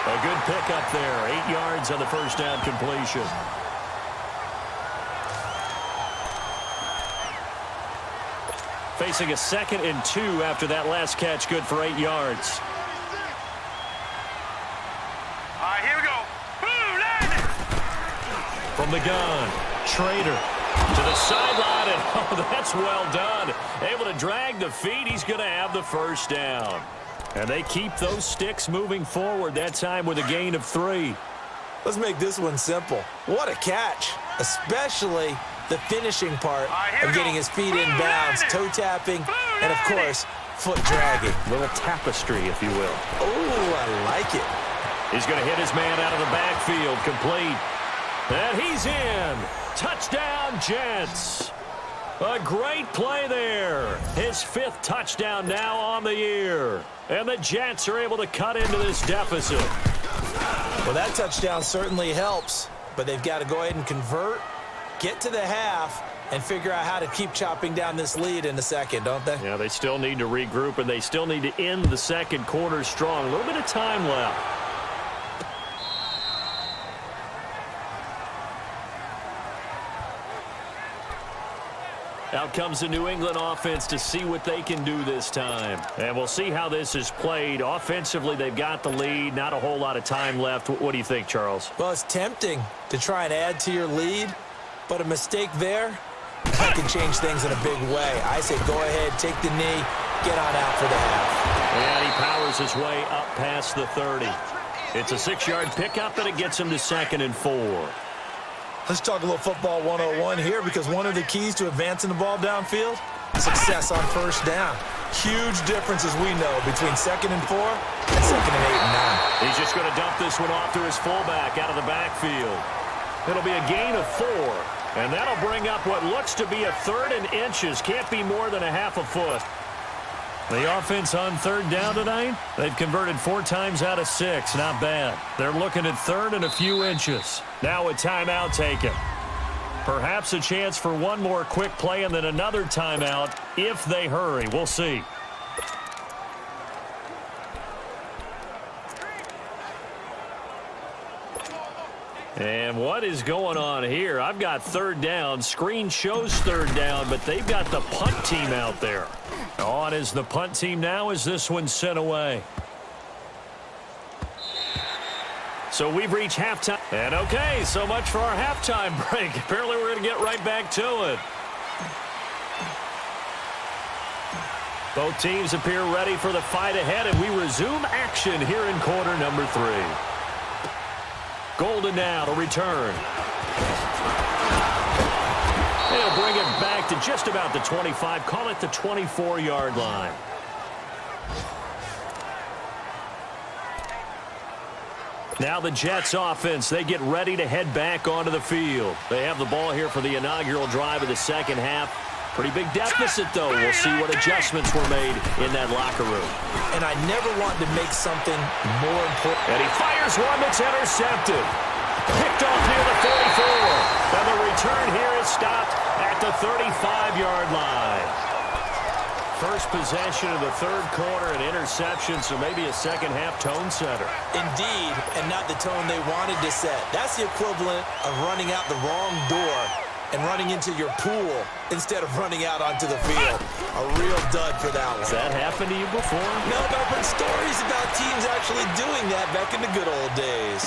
Speaker 2: A good pickup there. 8 yards on the first down completion. Facing a 2nd and 2 after that last catch, good for 8 yards.
Speaker 4: All right, here we go. Boom, landing.
Speaker 2: From the gun, Trader to the sideline, and oh, that's well done. Able to drag the feet. He's going to have the first down. And they keep those sticks moving forward, that time with a gain of 3.
Speaker 3: Let's make this one simple. What a catch, especially the finishing part of getting his feet in bounds, toe tapping, and of course, foot dragging.
Speaker 2: Little tapestry, if you will.
Speaker 3: Oh, I like it.
Speaker 2: He's going to hit his man out of the backfield, complete. And he's in. Touchdown, Jets. A great play there. His 5th touchdown now on the year. And the Jets are able to cut into this deficit.
Speaker 3: Well, that touchdown certainly helps, but they've got to go ahead and convert, get to the half, and figure out how to keep chopping down this lead in the second, don't they?
Speaker 2: Yeah, they still need to regroup, and they still need to end the second quarter strong. A little bit of time left. Out comes the New England offense to see what they can do this time. And we'll see how this is played. Offensively, they've got the lead. Not a whole lot of time left. What do you think, Charles?
Speaker 3: Well, it's tempting to try and add to your lead, but a mistake there, that can change things in a big way. I say go ahead, take the knee, get on out for the half.
Speaker 2: And he powers his way up past the 30. It's a 6-yard pickup, and it gets him to 2nd and 4.
Speaker 3: Let's talk a little football 101 here, because one of the keys to advancing the ball downfield, success on first down. Huge difference, as we know, between 2nd and 4 and 2nd and 8 and 9.
Speaker 2: He's just going to dump this one off to his fullback out of the backfield. It'll be a gain of 4, and that'll bring up what looks to be a 3rd and inches. Can't be more than a half a foot. The offense on 3rd down tonight, they've converted 4 times out of 6. Not bad. They're looking at 3rd and a few inches. Now a timeout taken. Perhaps a chance for one more quick play and then another timeout if they hurry. We'll see. And what is going on here? I've got 3rd down. Screen shows 3rd down, but they've got the punt team out there. On is the punt team now as this one's sent away. So we've reached halftime. And okay, so much for our halftime break. Apparently we're going to get right back to it. Both teams appear ready for the fight ahead, and we resume action here in quarter number 3. Golden now to return. They'll bring it back to just about the 25. Call it the 24-yard line. Now the Jets offense, they get ready to head back onto the field. They have the ball here for the inaugural drive of the second half. Pretty big deficit, though. We'll see what adjustments were made in that locker room.
Speaker 3: And I never want to make something more important.
Speaker 2: And he fires one that's intercepted. Picked off near the 44. And the return here is stopped at the 35-yard line. First possession of the 3rd quarter, an interception, so maybe a second-half tone setter.
Speaker 3: Indeed, and not the tone they wanted to set. That's the equivalent of running out the wrong door and running into your pool instead of running out onto the field. A real dud for that one.
Speaker 2: Has that happened to you before?
Speaker 3: No, but I've heard stories about teams actually doing that back in the good old days.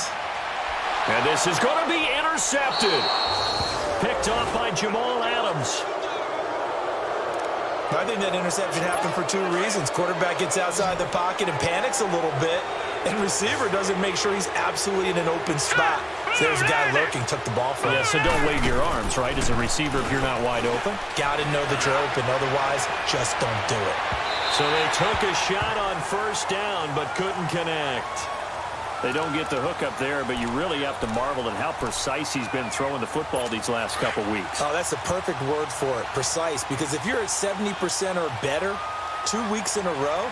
Speaker 2: And this is going to be intercepted. Picked off by Jamal Adams.
Speaker 3: I think that interception happened for 2 reasons. Quarterback gets outside the pocket and panics a little bit, and receiver doesn't make sure he's absolutely in an open spot. So there's a guy lurking, took the ball from him.
Speaker 2: Yeah, so don't wave your arms, right, as a receiver if you're not wide open?
Speaker 3: Got to know that you're open. Otherwise, just don't do it.
Speaker 2: So they took a shot on first down but couldn't connect. They don't get the hook up there, but you really have to marvel at how precise he's been throwing the football these last couple weeks.
Speaker 3: Oh, that's the perfect word for it, precise, because if you're at 70% or better 2 weeks in a row,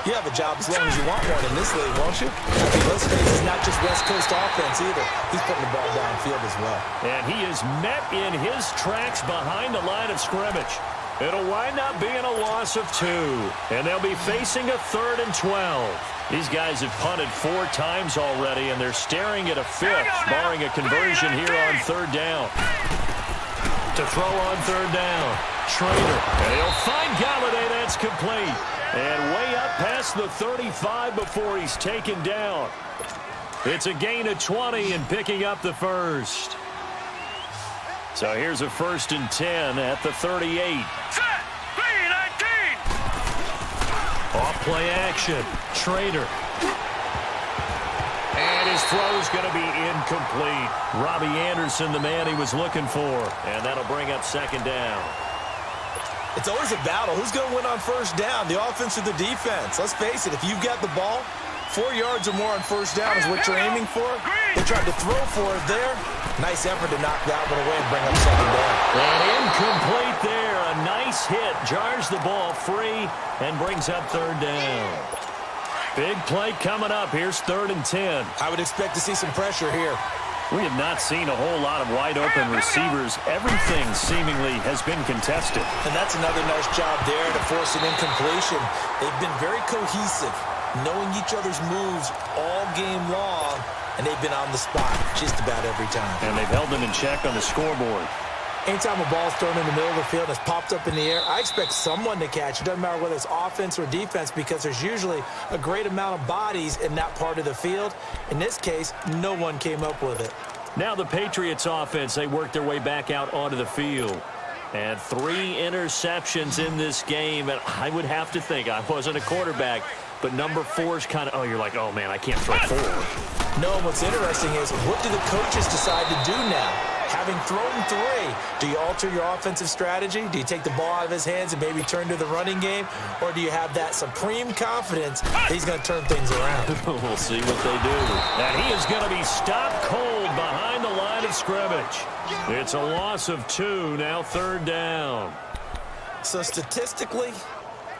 Speaker 3: You have a job as long as you want one in this league, won't you? I mean, let's face it, it's not just West Coast offense either. He's putting the ball downfield as well.
Speaker 2: And he is met in his tracks behind the line of scrimmage. It'll wind up being a loss of 2. And they'll be facing a 3rd and 12. These guys have punted 4 times already, and they're staring at a 5th, barring a conversion here on 3rd down. To throw on 3rd down, Schrader. And he'll find Galladay. That's complete. And way up past the 35 before he's taken down. It's a gain of 20 and picking up the first. So here's a 1st and 10 at the 38.
Speaker 4: Set. 3-19.
Speaker 2: Off play action. Schrader. And his throw's going to be incomplete. Robbie Anderson, the man he was looking for. And that'll bring up 2nd down.
Speaker 3: It's always a battle. Who's going to win on 1st down, the offense or the defense? Let's face it, if you've got the ball, 4 yards or more on 1st down is what you're aiming for. They tried to throw for it there. Nice effort to knock that one away and bring up 2nd down.
Speaker 2: And incomplete there. A nice hit. Jars the ball free and brings up 3rd down. Big play coming up. Here's 3rd and 10.
Speaker 3: I would expect to see some pressure here.
Speaker 2: We have not seen a whole lot of wide-open receivers. Everything seemingly has been contested.
Speaker 3: And that's another nice job there to force an incompletion. They've been very cohesive, knowing each other's moves all game long, and they've been on the spot just about every time.
Speaker 2: And they've held them in check on the scoreboard.
Speaker 3: Anytime a ball's thrown in the middle of the field and it's popped up in the air, I expect someone to catch. It doesn't matter whether it's offense or defense because there's usually a great amount of bodies in that part of the field. In this case, no one came up with it.
Speaker 2: Now the Patriots offense, they work their way back out onto the field. And 3 interceptions in this game. And I would have to think, I wasn't a quarterback, but number 4 is kind of, oh, you're like, oh, man, I can't throw 4.
Speaker 3: No, what's interesting is what do the coaches decide to do now? Having thrown 3, do you alter your offensive strategy? Do you take the ball out of his hands and maybe turn to the running game? Or do you have that supreme confidence that he's going to turn things around?
Speaker 2: We'll see what they do. And he is going to be stopped cold behind the line of scrimmage. It's a loss of 2, now 3rd down.
Speaker 3: So statistically,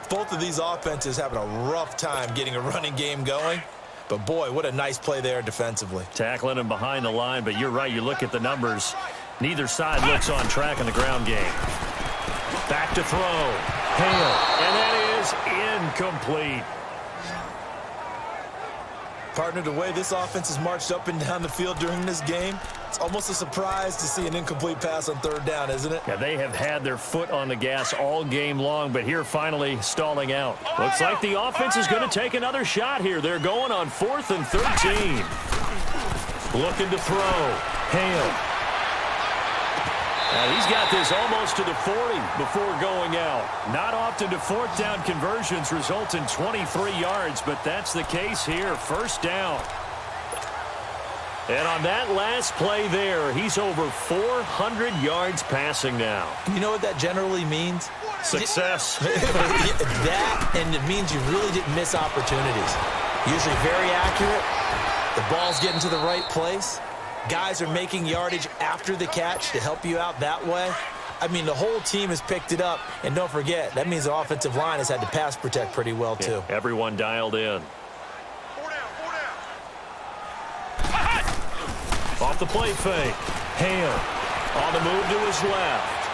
Speaker 3: both of these offenses having a rough time getting a running game going. But, boy, what a nice play there defensively. Tackling
Speaker 2: him behind the line, but you're right. You look at the numbers. Neither side looks on track in the ground game. Back to throw. Hale. And that is incomplete.
Speaker 3: Partner, the way this offense has marched up and down the field during this game, it's almost a surprise to see an incomplete pass on 3rd down, isn't it?
Speaker 2: Yeah, they have had their foot on the gas all game long, but here finally stalling out. Looks like the offense is going to take another shot here. They're going on 4th and 13. Looking to throw. Hale. Now he's got this almost to the 40 before going out. Not often do 4th down conversions result in 23 yards, but that's the case here. 1st down. And on that last play there, he's over 400 yards passing now.
Speaker 3: You know what that generally means?
Speaker 2: Success.
Speaker 3: That, and it means you really didn't miss opportunities. Usually very accurate. The ball's getting to the right place. Guys are making yardage after the catch to help you out that way. I mean, the whole team has picked it up. And don't forget, that means the offensive line has had to pass protect pretty well, too.
Speaker 2: Yeah, everyone dialed in. Off the play fake. Hale on the move to his left.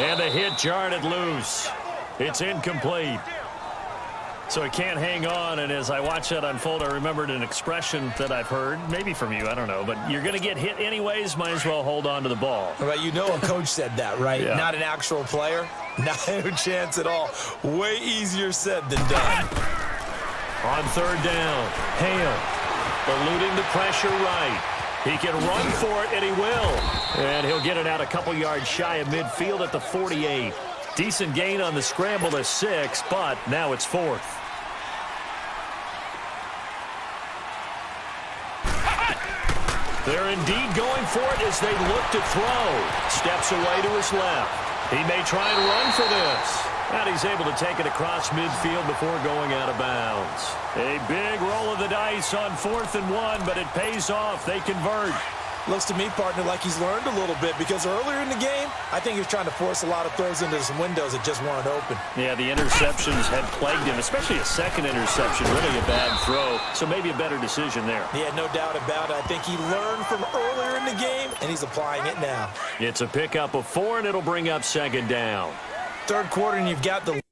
Speaker 2: And the hit jarred it loose. It's incomplete. So he can't hang on, and as I watch that unfold, I remembered an expression that I've heard, maybe from you, I don't know, but you're going to get hit anyways, might as well hold on to the ball.
Speaker 3: Right, you know a coach said that, right?
Speaker 2: Yeah. Not
Speaker 3: an actual player. Not a chance at all. Way easier said than done.
Speaker 2: On 3rd down, Hale eluding the pressure right. He can run for it, and he will. And he'll get it out a couple yards shy of midfield at the 48. Decent gain on the scramble to 6, but now it's 4th. They're indeed going for it as they look to throw. Steps away to his left. He may try and run for this. And he's able to take it across midfield before going out of bounds. A big roll of the dice on 4th and 1, but it pays off. They convert.
Speaker 3: Looks to me, partner, like he's learned a little bit because earlier in the game, I think he was trying to force a lot of throws into some windows that just weren't open.
Speaker 2: Yeah, the interceptions had plagued him, especially a second interception, really a bad throw. So maybe a better decision there.
Speaker 3: Yeah, no doubt about it. I think he learned from earlier in the game, and he's applying it now.
Speaker 2: It's a pickup of 4, and it'll bring up second down.
Speaker 3: Third quarter, and you've got the lead.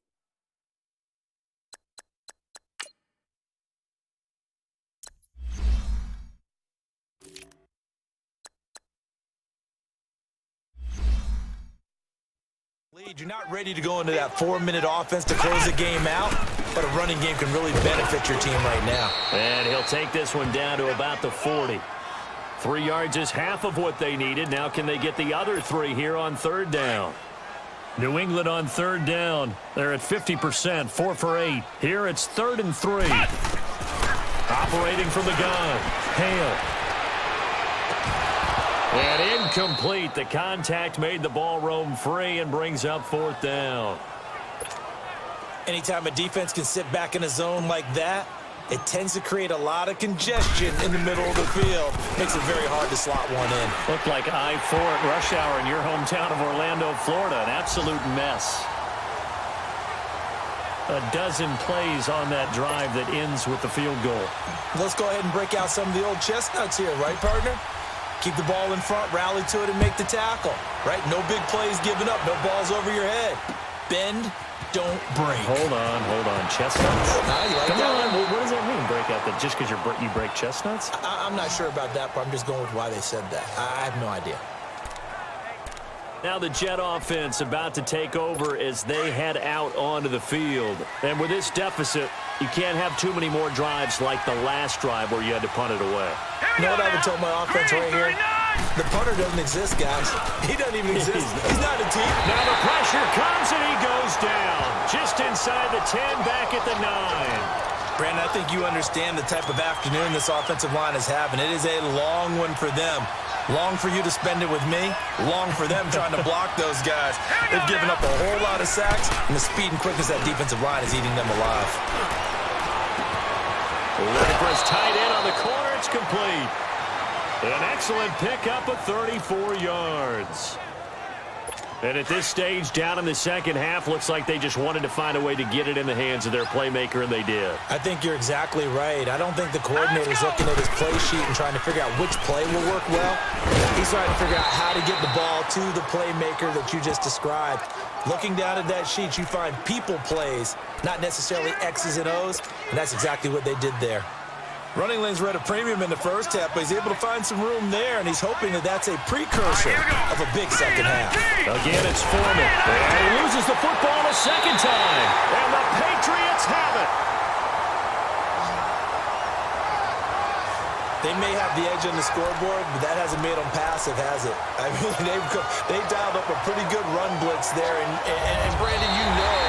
Speaker 3: You're not ready to go into that 4-minute offense to close the game out, but a running game can really benefit your team right now.
Speaker 2: And he'll take this one down to about the 40. 3 yards is half of what they needed. Now can they get the other 3 here on third down? New England on third down. They're at 50%, 4 for 8. Here it's 3rd and 3. Operating from the gun. Hale. And incomplete. The contact made the ball roam free and brings up 4th down.
Speaker 3: Anytime a defense can sit back in a zone like that, it tends to create a lot of congestion in the middle of the field. Makes it very hard to slot one in.
Speaker 2: Looked like I-4 at rush hour in your hometown of Orlando, Florida. An absolute mess. A dozen plays on that drive that ends with the field goal.
Speaker 3: Let's go ahead and break out some of the old chestnuts here, right, partner? Keep the ball in front, rally to it, and make the tackle, right? No big plays given up, no balls over your head. Bend, don't break.
Speaker 2: Hold on. Chestnuts?
Speaker 3: You like
Speaker 2: Come
Speaker 3: that
Speaker 2: on,
Speaker 3: one?
Speaker 2: what does that mean, break out? That just because you break chestnuts?
Speaker 3: I'm not sure about that, but I'm just going with why they said that. I have no idea.
Speaker 2: Now the Jet offense about to take over as they head out onto the field. And with this deficit, you can't have too many more drives like the last drive where you had to punt it away.
Speaker 3: You know what I would tell my offense right here? The punter doesn't exist, guys. He doesn't even exist. He's not a team.
Speaker 2: Now the pressure comes and he goes down. Just inside the 10, back at the 9.
Speaker 3: Brandon, I think you understand the type of afternoon this offensive line is having. It is a long one for them. Long for you to spend it with me. Long for them trying to block those guys. They've given up a whole lot of sacks, and the speed and quickness of that defensive line is eating them alive.
Speaker 2: Looking for his tight end on the corner. It's complete. An excellent pickup of 34 yards. And at this stage, down in the second half, looks like they just wanted to find a way to get it in the hands of their playmaker, and they did.
Speaker 3: I think you're exactly right. I don't think the coordinator's looking at his play sheet and trying to figure out which play will work well. He's trying to figure out how to get the ball to the playmaker that you just described. Looking down at that sheet, you find people plays, not necessarily X's and O's, and that's exactly what they did there. Running lanes were at a premium in the first half, but he's able to find some room there, and he's hoping that that's a precursor of a big second half.
Speaker 2: Again, it's Foreman. And he loses the football a second time. And the Patriots have it.
Speaker 3: They may have the edge on the scoreboard, but that hasn't made them passive, has it? I mean, they've dialed up a pretty good run blitz there, and Brandon, you know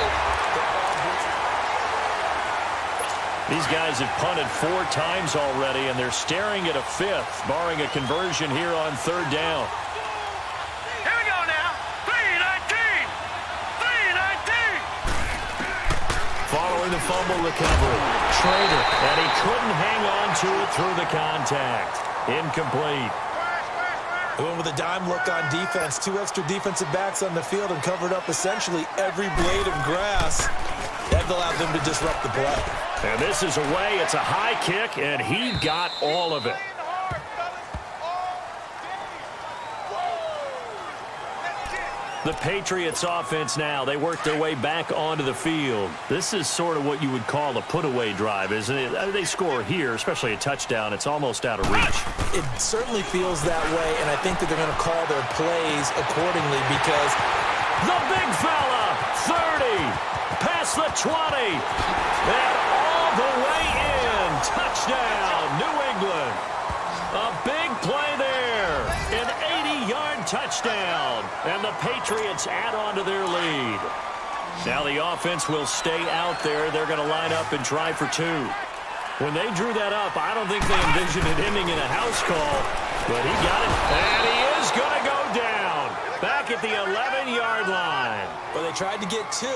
Speaker 2: these guys have punted 4 times already, and they're staring at a 5th, barring a conversion here on third down.
Speaker 4: Here we go now. 3-19. 3-19.
Speaker 2: Following the fumble recovery, Schrader, and he couldn't hang on to it through the contact. Incomplete.
Speaker 3: They went with a dime look on defense. 2 extra defensive backs on the field and covered up essentially every blade of grass. That allowed them to disrupt the play.
Speaker 2: And this is away. It's a high kick, and he got all of it. The Patriots offense now, they work their way back onto the field. This is sort of what you would call a put-away drive, isn't it? They score here, especially a touchdown. It's almost out of reach.
Speaker 3: It certainly feels that way, and I think that they're going to call their plays accordingly because
Speaker 2: the big fella, 30, past the 20, and all the way in. Touchdown, New England. A big play there, an 80-yard touchdown, and the Patriots add on to their lead. Now the offense will stay out there. They're going to line up and try for 2. When they drew that up, I don't think they envisioned it ending in a house call, but he got it, and he is going to go down, back at the 11-yard line.
Speaker 3: Well, they tried to get 2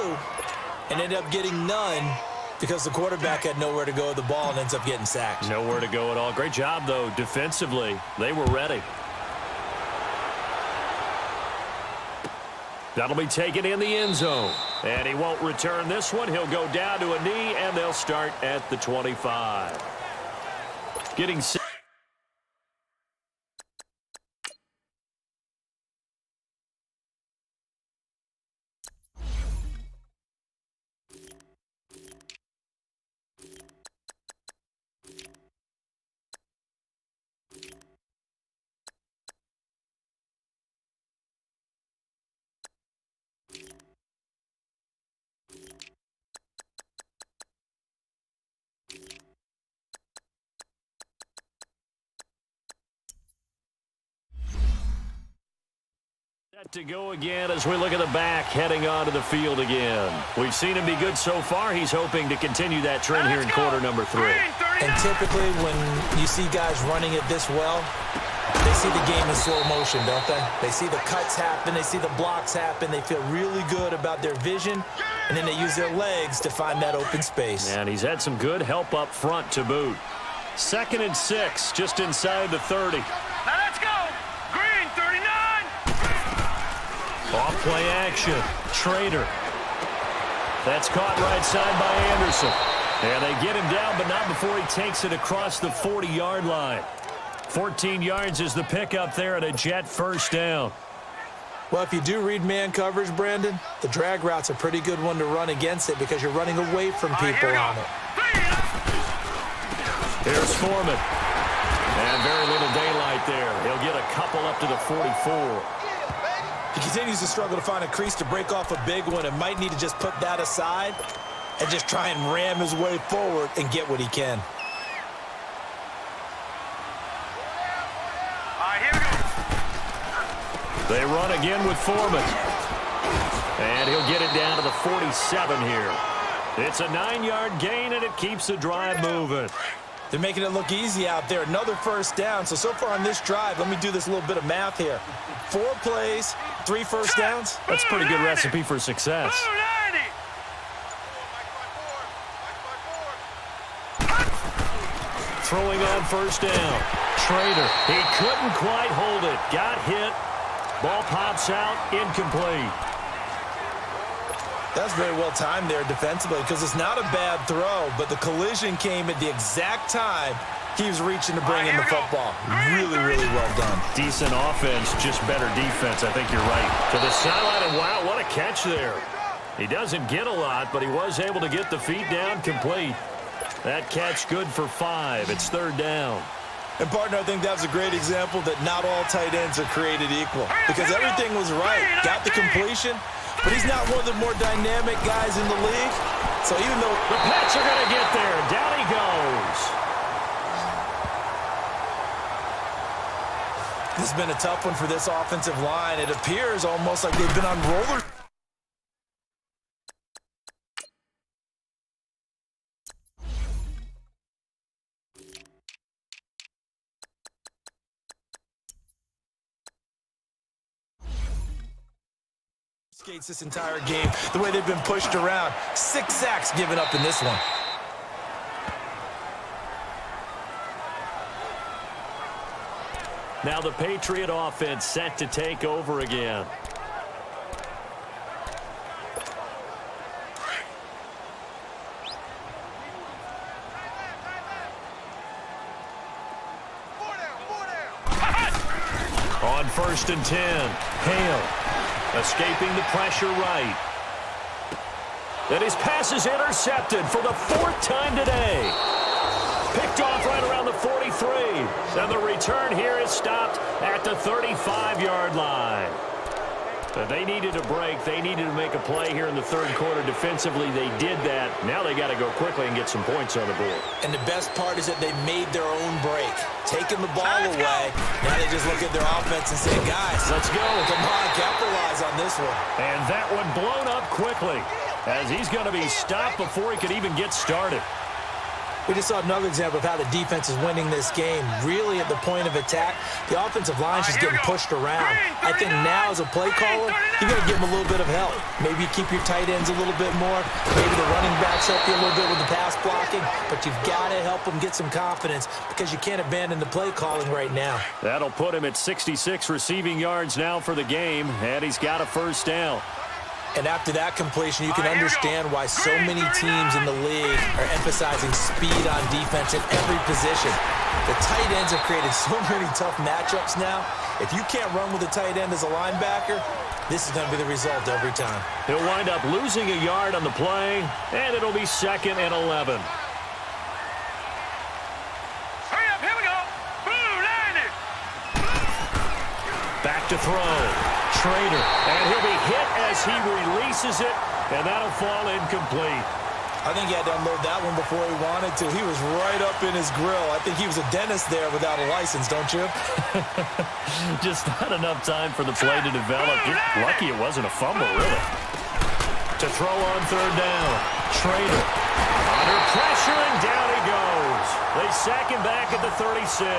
Speaker 3: and ended up getting none because the quarterback had nowhere to go with the ball and ends up getting sacked.
Speaker 2: Nowhere to go at all. Great job, though, defensively. They were ready. That'll be taken in the end zone. And he won't return this one. He'll go down to a knee, and they'll start at the 25. Getting set. To go again as we look at the back heading onto the field again. We've seen him be good so far. He's hoping to continue that trend here in quarter number 3.
Speaker 3: And typically when you see guys running it this well, they see the game in slow motion, don't they? They see the cuts happen. They see the blocks happen. They feel really good about their vision, and then they use their legs to find that open space.
Speaker 2: And he's had some good help up front to boot. 2nd and 6, just inside the 30.
Speaker 4: Now let's go. Green 39.
Speaker 2: Off play action. Trader. That's caught right side by Anderson. And they get him down, but not before he takes it across the 40-yard line. 14 yards is the pickup there and a Jet first down.
Speaker 3: Well, if you do read man coverage, Brandon, the drag route's a pretty good one to run against it because you're running away from people on it.
Speaker 2: Here's Foreman. And very little daylight there. He'll get a couple up to the 44.
Speaker 3: He continues to struggle to find a crease to break off a big one and might need to just put that aside and just try and ram his way forward and get what he can.
Speaker 4: All right, here we go.
Speaker 2: They run again with Foreman. And he'll get it down to the 47 here. It's a 9-yard gain, and it keeps the drive moving.
Speaker 3: They're making it look easy out there. Another first down. So far on this drive, let me do this little bit of math here. 4 plays, 3 first downs.
Speaker 2: That's a pretty good recipe for success. Throwing on first down. Trader. He couldn't quite hold it. Got hit. Ball pops out. Incomplete.
Speaker 3: That's very well timed there defensively because it's not a bad throw, but the collision came at the exact time he was reaching to bring in the football. Really, really well done.
Speaker 2: Decent offense, just better defense. I think you're right. To the sideline, and wow, what a catch there. He doesn't get a lot, but he was able to get the feet down complete. That catch good for 5. It's 3rd down.
Speaker 3: And, partner, I think that was a great example that not all tight ends are created equal because everything was right. Got the completion, but he's not one of the more dynamic guys in the league. So even though
Speaker 2: the Pats are going to get there, down he goes.
Speaker 3: This has been a tough one for this offensive line. It appears almost like they've been on roller. Skates this entire game, the way they've been pushed around. 6 sacks given up in this one.
Speaker 2: Now the Patriot offense set to take over again. On 1st and 10, Hale escaping the pressure right. And his pass is intercepted for the 4th time today. Picked off right around the 43. And the return here is stopped at the 35-yard line. But they needed a break. They needed to make a play here in the 3rd quarter. Defensively, they did that. Now they got to go quickly and get some points on the board.
Speaker 3: And the best part is that they made their own break. Taking the ball away. Now they just look at their offense and say, guys,
Speaker 2: let's go.
Speaker 3: Come on, capitalize on this one.
Speaker 2: And that one blown up quickly as he's going to be stopped before he could even get started.
Speaker 3: We just saw another example of how the defense is winning this game. Really at the point of attack, the offensive line is just getting pushed around. I think now as a play caller, you got to give them a little bit of help. Maybe keep your tight ends a little bit more. Maybe the running backs help you a little bit with the pass blocking. But you've got to help them get some confidence because you can't abandon the play calling right now.
Speaker 2: That'll put him at 66 receiving yards now for the game, and he's got a first down.
Speaker 3: And after that completion, you can understand why so many teams in the league are emphasizing speed on defense in every position. The tight ends have created so many tough matchups now. If you can't run with a tight end as a linebacker, this is going to be the result every time.
Speaker 2: He'll wind up losing a yard on the play, and it'll be 2nd and 11.
Speaker 4: Hurry up, here we go. Boom, landed.
Speaker 2: Back to throw. Trader, and he'll be hit as he releases it, and that'll fall incomplete.
Speaker 3: I think he had to unload that one before he wanted to. He was right up in his grill. I think he was a dentist there without a license, don't you?
Speaker 2: Just not enough time for the play to develop. Just lucky it wasn't a fumble, really. To throw on 3rd down. Trader. Under pressure, and down he goes. They sack him back at the 36.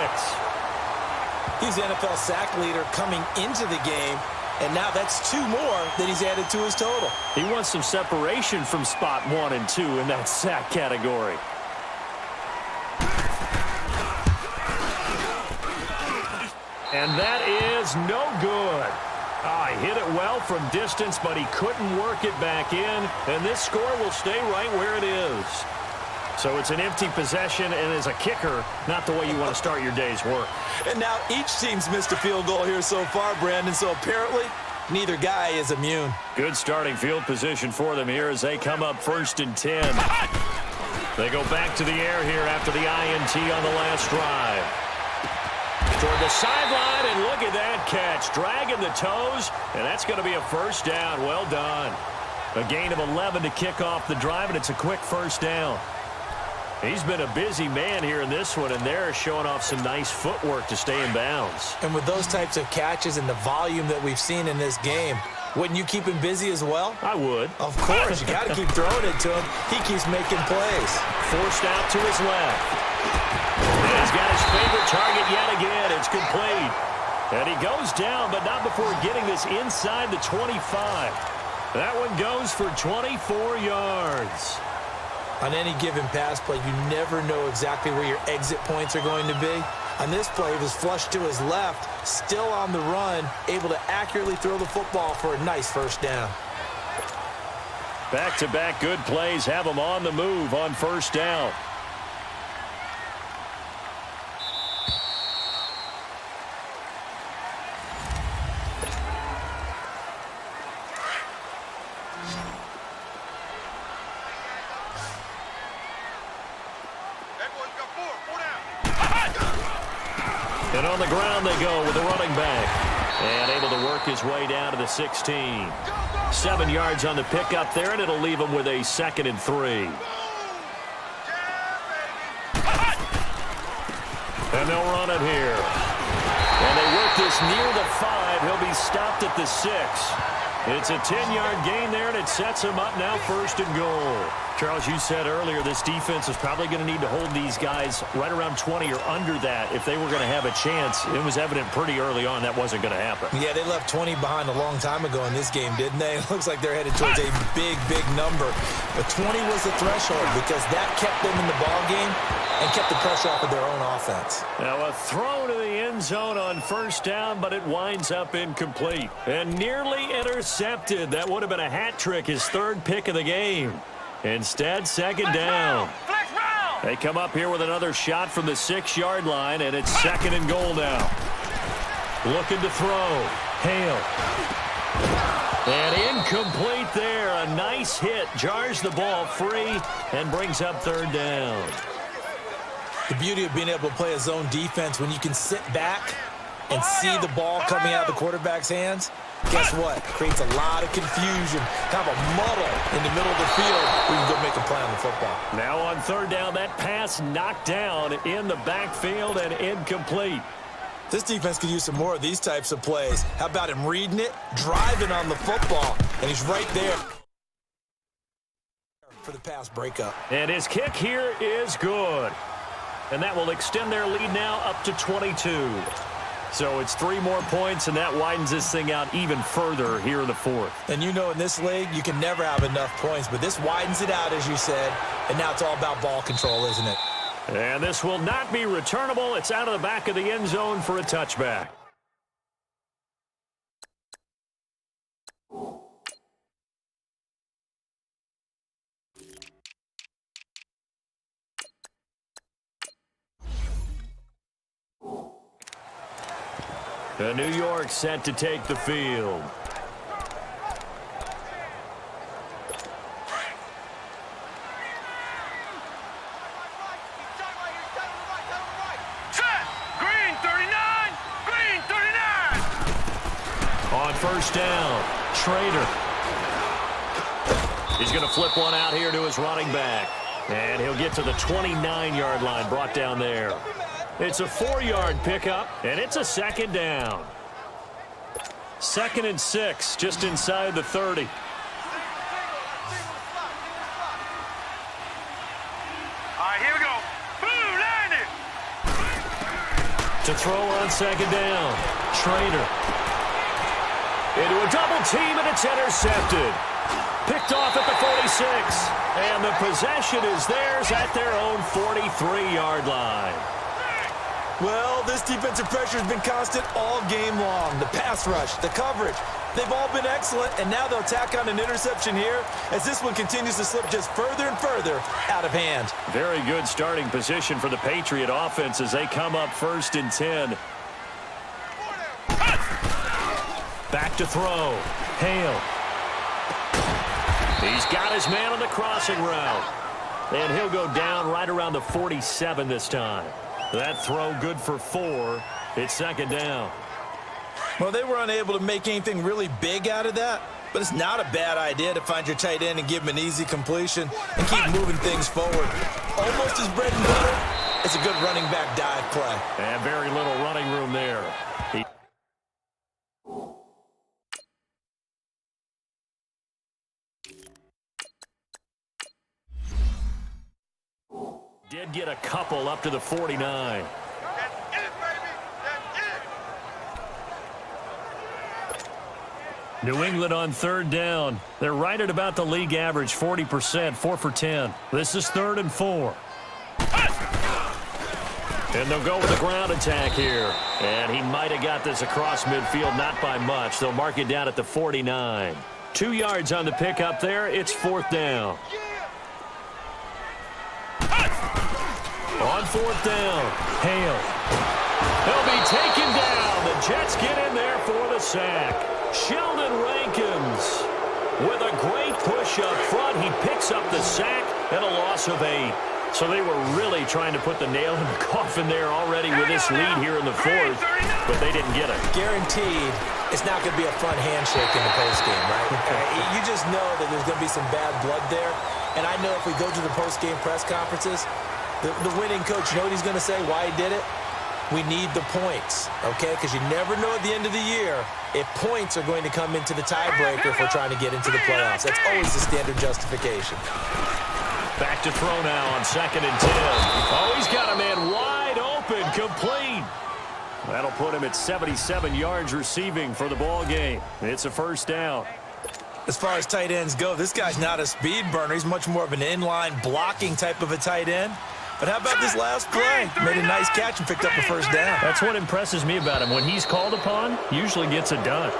Speaker 3: He's the NFL sack leader coming into the game, and now that's 2 more that he's added to his total.
Speaker 2: He wants some separation from spot 1 and 2 in that sack category. And that is no good. He hit it well from distance, but he couldn't work it back in, and this score will stay right where it is. So it's an empty possession, and as a kicker, not the way you want to start your day's work.
Speaker 3: And now each team's missed a field goal here so far, Brandon, so apparently neither guy is immune.
Speaker 2: Good starting field position for them here as they come up 1st and 10. They go back to the air here after the INT on the last drive. Toward the sideline, and look at that catch. Dragging the toes, and that's going to be a first down. Well done. A gain of 11 to kick off the drive, and it's a quick first down. He's been a busy man here in this one, and they're showing off some nice footwork to stay in bounds.
Speaker 3: And with those types of catches and the volume that we've seen in this game, wouldn't you keep him busy as well?
Speaker 2: I would.
Speaker 3: Of course. You got to keep throwing it to him. He keeps making plays.
Speaker 2: Forced out to his left. And he's got his favorite target yet again. It's complete. And he goes down, but not before getting this inside the 25. That one goes for 24 yards.
Speaker 3: On any given pass play, you never know exactly where your exit points are going to be. On this play, he was flushed to his left, still on the run, able to accurately throw the football for a nice first down.
Speaker 2: Back-to-back good plays have him on the move on first down. And on the ground they go with the running back. And able to work his way down to the 16. 7 yards on the pickup there, and it'll leave him with a 2nd and 3. And they'll run it here. And they work this near the 5. He'll be stopped at the 6. It's a 10-yard gain there, and it sets him up now 1st and goal. Charles, you said earlier this defense is probably going to need to hold these guys right around 20 or under that if they were going to have a chance. It was evident pretty early on that wasn't going to happen.
Speaker 3: Yeah, they left 20 behind a long time ago in this game, didn't they? It looks like they're headed towards a big, big number. But 20 was the threshold because that kept them in the ball game and kept the pressure off of their own offense.
Speaker 2: Now a throw to the end zone on first down, but it winds up incomplete. And nearly intercepted. That would have been a hat trick, his 3rd pick of the game. Instead, 2nd down. They come up here with another shot from the 6-yard line, and it's 2nd and goal now. Looking to throw. Hale. And incomplete there. A nice hit. Jars the ball free and brings up 3rd down.
Speaker 3: The beauty of being able to play a zone defense when you can sit back and see the ball coming out of the quarterback's hands, guess what? Creates a lot of confusion, kind of a muddle in the middle of the field where you can go make a play on the football.
Speaker 2: Now on 3rd down, that pass knocked down in the backfield and incomplete.
Speaker 3: This defense could use some more of these types of plays. How about him reading it, driving on the football, and he's right there. for the pass breakup.
Speaker 2: And his kick here is good. And that will extend their lead now up to 22. So it's 3 more points, and that widens this thing out even further here in the fourth.
Speaker 3: And you know in this league, you can never have enough points, but this widens it out, as you said, and now it's all about ball control, isn't it?
Speaker 2: And this will not be returnable. It's out of the back of the end zone for a touchback. The New York set to take the field.
Speaker 4: Set! Green 39! Green 39!
Speaker 2: On first down, Schrader. He's going to flip one out here to his running back. And he'll get to the 29-yard line, brought down there. It's a 4-yard pickup, and it's a second down. 2nd and 6, just inside the 30.
Speaker 4: All right, here we go. Blue, landed!
Speaker 2: To throw on second down, Schrader. Into a double team, and it's intercepted. Picked off at the 46. And the possession is theirs at their own 43-yard line.
Speaker 3: Well, this defensive pressure has been constant all game long. The pass rush, the coverage, they've all been excellent, and now they'll tack on an interception here as this one continues to slip just further and further out of hand.
Speaker 2: Very good starting position for the Patriot offense as they come up 1st and 10. Back to throw. Hale. He's got his man on the crossing route. And he'll go down right around the 47 this time. That throw good for 4. It's second down.
Speaker 3: Well, they were unable to make anything really big out of that, but it's not a bad idea to find your tight end and give him an easy completion and keep moving things forward. Almost as bread and butter. It's a good running back dive play.
Speaker 2: And very little running room there. Did get a couple up to the 49.
Speaker 4: That's it, baby! That's it!
Speaker 2: New England on 3rd down. They're right at about the league average, 40%, 4 for 10. This is 3rd and 4. And they'll go with a ground attack here. And he might have got this across midfield, not by much. They'll mark it down at the 49. 2 yards on the pickup there. It's 4th down. On 4th down, Hale. He'll be taken down. The Jets get in there for the sack. Sheldon Rankins with a great push up front. He picks up the sack and a loss of 8. So they were really trying to put the nail in the coffin there already with this lead here in the 4th, but they didn't get it.
Speaker 3: Guaranteed it's not going to be a fun handshake in the postgame, right? You just know that there's going to be some bad blood there. And I know if we go to the postgame press conferences, the winning coach, you know what he's going to say, why he did it? We need the points, okay? Because you never know at the end of the year if points are going to come into the tiebreaker if we're trying to get into the playoffs. That's always the standard justification.
Speaker 2: Back to throw now on 2nd and 10. Oh, he's got a man wide open, complete. That'll put him at 77 yards receiving for the ball game. It's a 1st down.
Speaker 3: As far as tight ends go, this guy's not a speed burner. He's much more of an inline blocking type of a tight end. But how about this last play? Made a nice catch and picked up a 1st down.
Speaker 2: That's what impresses me about him. When he's called upon, usually gets it done.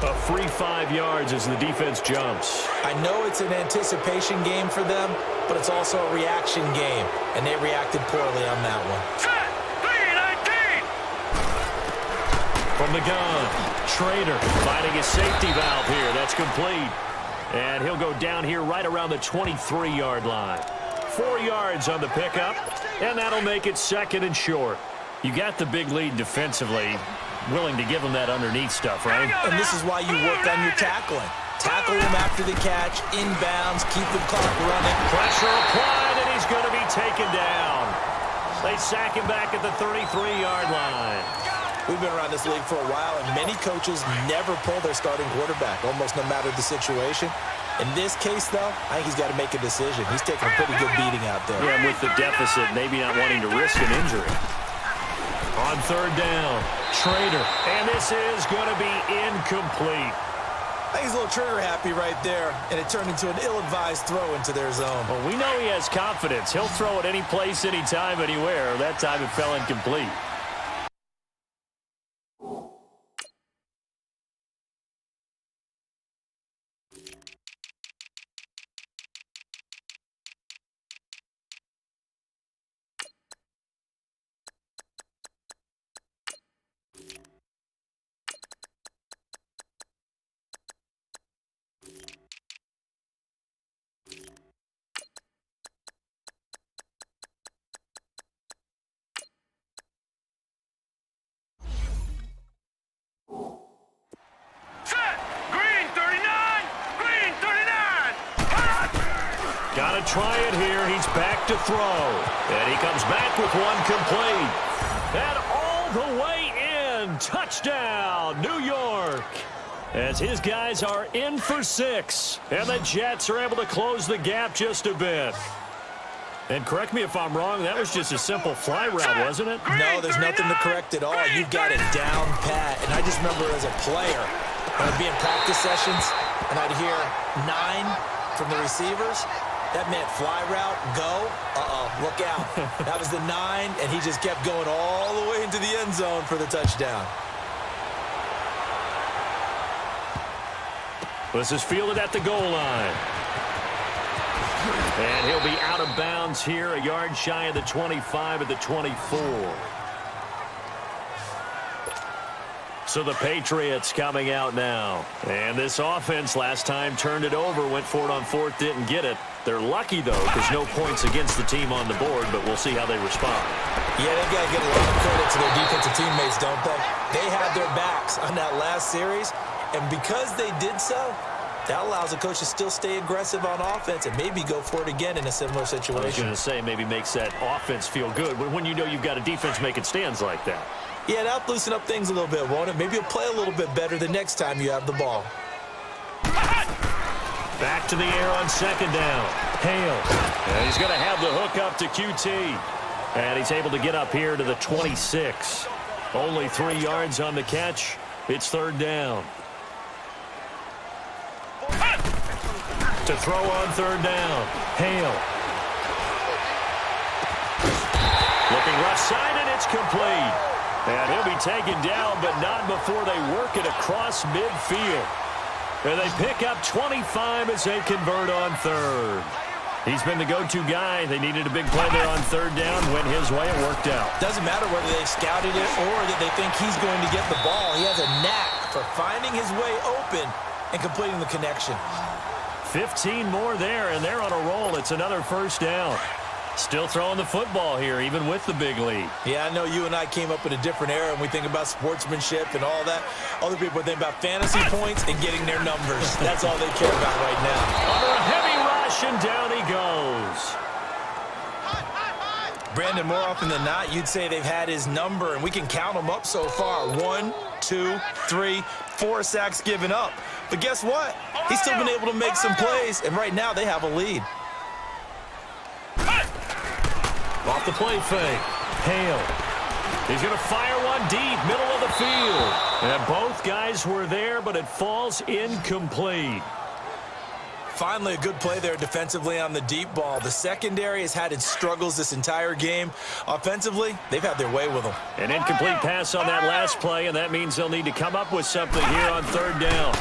Speaker 2: A free 5 yards as the defense jumps.
Speaker 3: I know it's an anticipation game for them, but it's also a reaction game, and they reacted poorly on that one.
Speaker 4: Set! 3-19!
Speaker 2: From the gun, Schrader finding his safety valve here. That's complete. And he'll go down here right around the 23-yard line. 4 yards on the pickup, and that'll make it second and short. You got the big lead defensively, willing to give them that underneath stuff, right?
Speaker 3: And this is why you work on your tackling. Tackle him after the catch, inbounds, keep the clock running.
Speaker 2: Pressure applied, and he's going to be taken down. They sack him back at the 33-yard line.
Speaker 3: We've been around this league for a while, and many coaches never pull their starting quarterback, almost no matter the situation. In this case, though, I think he's got to make a decision. He's taking a pretty good beating out there.
Speaker 2: Yeah, with the deficit, maybe not wanting to risk an injury. On third down, Trader, and this is going to be incomplete.
Speaker 3: I think he's a little trigger happy right there, and it turned into an ill-advised throw into their zone.
Speaker 2: Well, we know he has confidence. He'll throw it any place, anytime, anywhere. That time it fell incomplete. Got to try it here. He's back to throw. And he comes back with one complete. And all the way in. Touchdown, New York. As his guys are in for 6. And the Jets are able to close the gap just a bit. And correct me if I'm wrong, that was just a simple fly route, wasn't it?
Speaker 3: No, there's nothing to correct at all. You've got it down pat. And I just remember as a player, when I'd be in practice sessions, and I'd hear 9 from the receivers. That meant fly route, go, look out. That was the 9, and he just kept going all the way into the end zone for the touchdown.
Speaker 2: This is fielded at the goal line. And he'll be out of bounds here, a yard shy of the 25 at the 24. So the Patriots coming out now. And this offense last time turned it over, went for it on 4th, didn't get it. They're lucky, though, because no points against the team on the board, but we'll see how they respond.
Speaker 3: Yeah, they've got to get a lot of credit to their defensive teammates, don't they? They had their backs on that last series, and because they did so, that allows the coach to still stay aggressive on offense and maybe go for it again in a similar situation.
Speaker 2: I was going to say maybe makes that offense feel good when you know you've got a defense making stands like that.
Speaker 3: Yeah, that'll loosen up things a little bit, won't it? Maybe you'll play a little bit better the next time you have the ball.
Speaker 2: Back to the air on 2nd down. Hale. And he's going to have the hook up to QT. And he's able to get up here to the 26. Only 3 yards on the catch. It's 3rd down. To throw on 3rd down. Hale. Looking left side, and it's complete. And he'll be taken down, but not before they work it across midfield. And they pick up 25 as they convert on 3rd. He's been the go-to guy. They needed a big play there on 3rd down. Went his way. It worked out.
Speaker 3: Doesn't matter whether they've scouted it or that they think he's going to get the ball. He has a knack for finding his way open and completing the connection.
Speaker 2: 15 more there, and they're on a roll. It's another 1st down. Still throwing the football here, even with the big lead.
Speaker 3: Yeah, I know you and I came up in a different era, and we think about sportsmanship and all that. Other people think about fantasy points and getting their numbers. That's all they care about right now.
Speaker 2: Under a heavy rush, and down he goes.
Speaker 3: Brandon, more often than not, you'd say they've had his number, and we can count them up so far. 1, 2, 3, 4 sacks given up. But guess what? He's still been able to make some plays, and right now they have a lead.
Speaker 2: Off the play fake. Hale. He's going to fire one deep, middle of the field. And both guys were there, but it falls incomplete.
Speaker 3: Finally, a good play there defensively on the deep ball. The secondary has had its struggles this entire game. Offensively, they've had their way with them.
Speaker 2: An incomplete pass on that last play, and that means they'll need to come up with something here on 3rd down.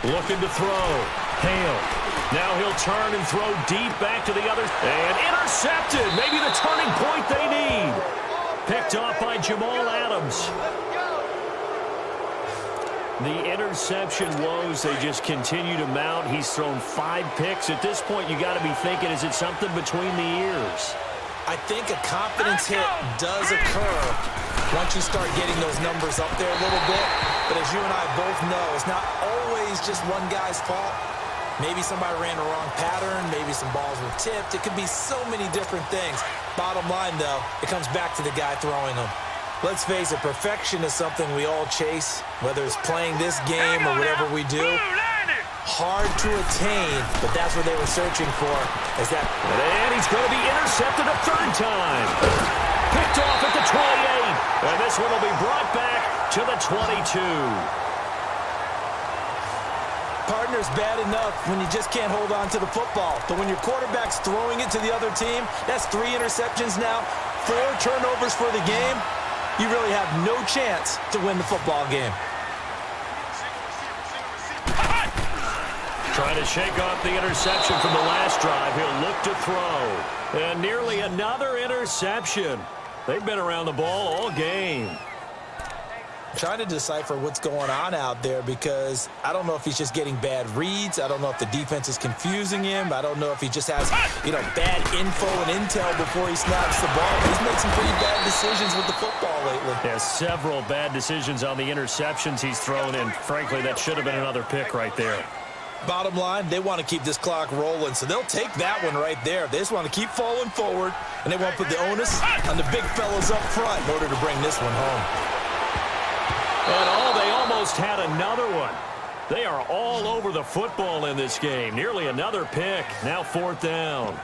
Speaker 2: Looking to throw. Hale. Now he'll turn and throw deep back to the other. And intercepted. Maybe the turning point they need. Picked off by Jamal Adams. The interception woes, they just continue to mount. He's thrown 5 picks. At this point, you got to be thinking, is it something between the ears?
Speaker 3: I think a confidence hit does occur once you start getting those numbers up there a little bit. But as you and I both know, it's not always just one guy's fault. Maybe somebody ran the wrong pattern. Maybe some balls were tipped. It could be so many different things. Bottom line, though, it comes back to the guy throwing them. Let's face it, perfection is something we all chase, whether it's playing this game or whatever we do. Hard to attain, but that's what they were searching for.
Speaker 2: And he's going to be intercepted a 3rd time. Picked off at the 28. And this one will be brought back to the 22.
Speaker 3: Partner's bad enough when you just can't hold on to the football. But when your quarterback's throwing it to the other team, that's 3 interceptions now, 4 turnovers for the game. You really have no chance to win the football game.
Speaker 2: Trying to shake off the interception from the last drive. He'll look to throw. And nearly another interception. They've been around the ball all game.
Speaker 3: Trying to decipher what's going on out there because I don't know if he's just getting bad reads. I don't know if the defense is confusing him. I don't know if he just has, bad info and intel before he snaps the ball. But he's made some pretty bad decisions with the football lately.
Speaker 2: Yeah, several bad decisions on the interceptions he's thrown in. Frankly, that should have been another pick right there.
Speaker 3: Bottom line, they want to keep this clock rolling, so they'll take that one right there. They just want to keep falling forward, and they want to put the onus on the big fellas up front in order to bring this one home.
Speaker 2: And they almost had another one. They are all over the football in this game. Nearly another pick. Now 4th down.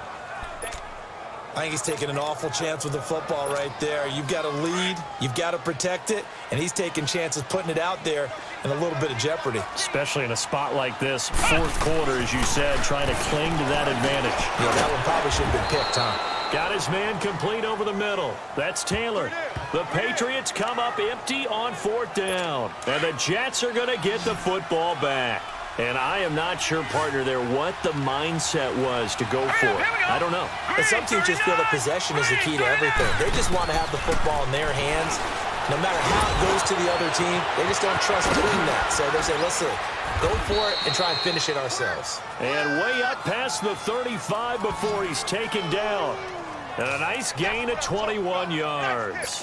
Speaker 3: I think he's taking an awful chance with the football right there. You've got to lead. You've got to protect it. And he's taking chances putting it out there in a little bit of jeopardy.
Speaker 2: Especially in a spot like this. 4th quarter, as you said, trying to cling to that advantage.
Speaker 3: Yeah, that one probably should have been picked, huh?
Speaker 2: Got his man complete over the middle. That's Taylor. The Patriots come up empty on 4th down. And the Jets are going to get the football back. And I am not sure, partner, there what the mindset was to go for it. I don't know.
Speaker 3: But some teams just feel that possession is the key to everything. They just want to have the football in their hands. No matter how it goes to the other team, they just don't trust doing that. So they say, listen, go for it and try and finish it ourselves.
Speaker 2: And way up past the 35 before he's taken down. And a nice gain of 21 yards.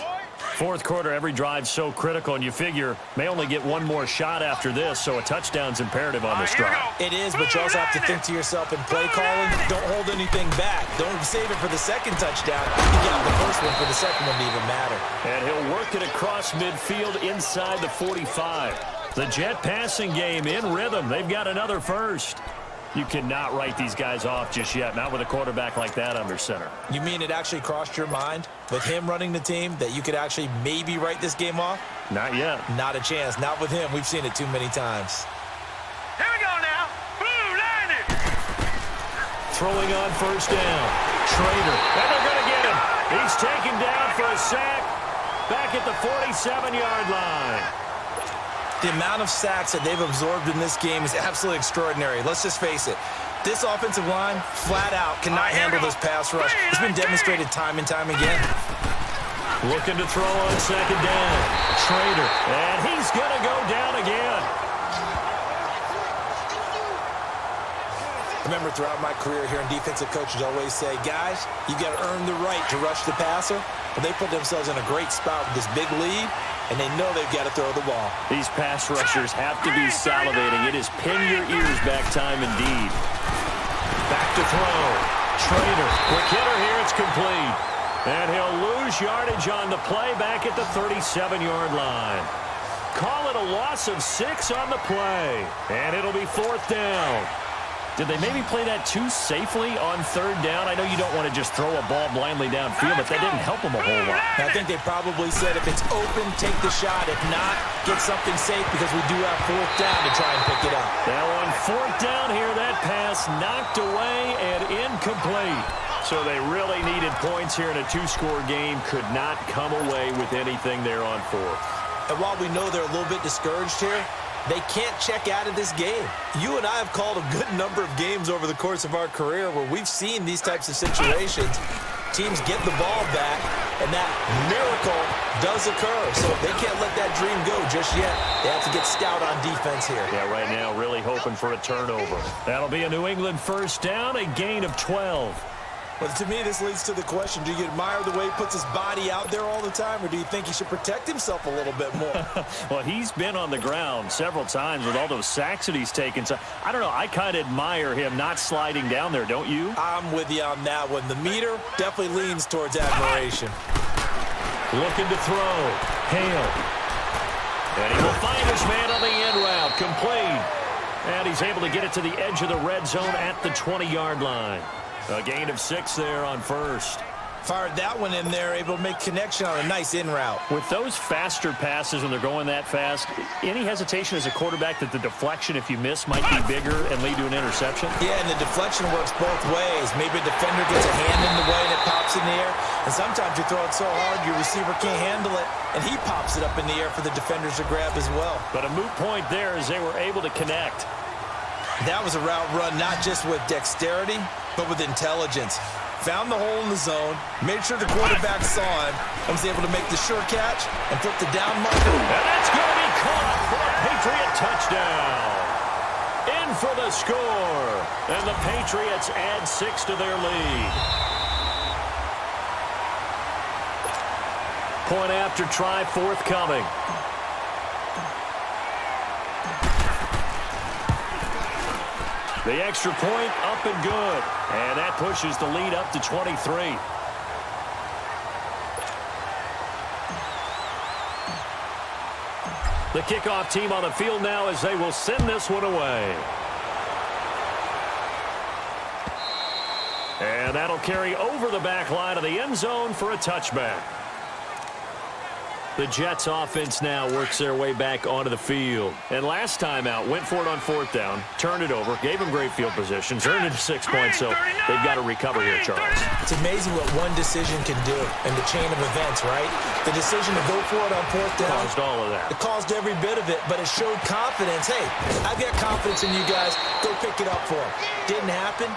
Speaker 2: 4th quarter, every drive so critical, and you figure may only get one more shot after this, so a touchdown's imperative on this drive.
Speaker 3: It is, but you also have to think to yourself in play calling, don't hold anything back. Don't save it for the second touchdown. You got the first one for the second one to even matter.
Speaker 2: And he'll work it across midfield inside the 45. The Jet passing game in rhythm. They've got another first. You cannot write these guys off just yet, not with a quarterback like that under center.
Speaker 3: You mean it actually crossed your mind with him running the team that you could actually maybe write this game off?
Speaker 2: Not yet.
Speaker 3: Not a chance. Not with him. We've seen it too many times.
Speaker 4: Here we go now. Blue line it.
Speaker 2: Throwing on 1st down. Schrader. And they're going to get him. He's taken down for a sack back at the 47-yard line.
Speaker 3: The amount of sacks that they've absorbed in this game is absolutely extraordinary. Let's just face it. This offensive line, flat out, cannot handle this pass rush. It's been demonstrated time and time again.
Speaker 2: Looking to throw on 2nd down. Schrader. And he's going to go down again.
Speaker 3: Remember, throughout my career here in defensive coaches always say, guys, you got to earn the right to rush the passer. But they put themselves in a great spot with this big lead, and they know they've got to throw the ball.
Speaker 2: These pass rushers have to be salivating. It is pin your ears back time indeed. Back to throw. Schrader. Quick hitter here. It's complete. And he'll lose yardage on the play back at the 37-yard line. Call it a loss of 6 on the play. And it'll be 4th down. Did they maybe play that too safely on 3rd down? I know you don't want to just throw a ball blindly downfield, but that didn't help them a whole lot.
Speaker 3: I think they probably said if it's open, take the shot. If not, get something safe because we do have 4th down to try and pick it up.
Speaker 2: Now on 4th down here, that pass knocked away and incomplete. So they really needed points here in a 2-score game. Could not come away with anything there on 4th.
Speaker 3: And while we know they're a little bit discouraged here, they can't check out of this game. You and I have called a good number of games over the course of our career where we've seen these types of situations. Teams get the ball back, and that miracle does occur. So they can't let that dream go just yet. They have to get stout on defense here.
Speaker 2: Yeah, right now really hoping for a turnover. That'll be a New England first down, a gain of 12.
Speaker 3: But to me, this leads to the question, do you admire the way he puts his body out there all the time, or do you think he should protect himself a little bit more?
Speaker 2: Well, he's been on the ground several times with all those sacks that he's taken. So, I don't know, I kind of admire him not sliding down there, don't you?
Speaker 3: I'm with you on that one. The meter definitely leans towards admiration.
Speaker 2: Looking to throw. Hale. And he will find his man on the end route. Complete. And he's able to get it to the edge of the red zone at the 20-yard line. A gain of 6 there on first.
Speaker 3: Fired that one in there, able to make connection on a nice in route.
Speaker 2: With those faster passes when they're going that fast, any hesitation as a quarterback that the deflection, if you miss, might be bigger and lead to an interception?
Speaker 3: Yeah, and the deflection works both ways. Maybe a defender gets a hand in the way and it pops in the air. And sometimes you throw it so hard your receiver can't handle it, and he pops it up in the air for the defenders to grab as well.
Speaker 2: But a moot point there as they were able to connect.
Speaker 3: That was a route run not just with dexterity, but with intelligence. Found the hole in the zone, made sure the quarterback saw him, and was able to make the sure catch and flip the down marker.
Speaker 2: And that's going to be caught for a Patriot touchdown. In for the score. And the Patriots add 6 to their lead. Point after try forthcoming. The extra point up and good. And that pushes the lead up to 23. The kickoff team on the field now as they will send this one away. And that'll carry over the back line of the end zone for a touchback. The Jets offense now works their way back onto the field. And last time out, went for it on 4th down, turned it over, gave them great field positions, earned it 6 points, so they've got to recover here, Charles.
Speaker 3: It's amazing what one decision can do in the chain of events, right? The decision to go for it on 4th down.
Speaker 2: Caused all of that.
Speaker 3: It caused every bit of it, but it showed confidence. Hey, I've got confidence in you guys. Go pick it up for them. Didn't happen.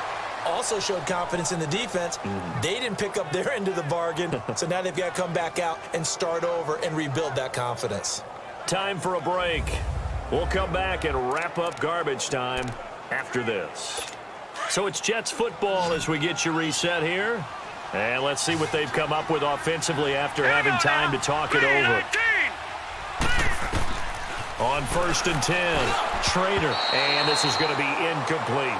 Speaker 3: Also showed confidence in the defense. They didn't pick up their end of the bargain, so now they've got to come back out and start over and rebuild that confidence.
Speaker 2: Time for a break. We'll come back and wrap up garbage time after this. So it's Jets football as we get you reset here. And let's see what they've come up with offensively after having time to talk it over. On 1st and 10, Trader. And this is going to be incomplete.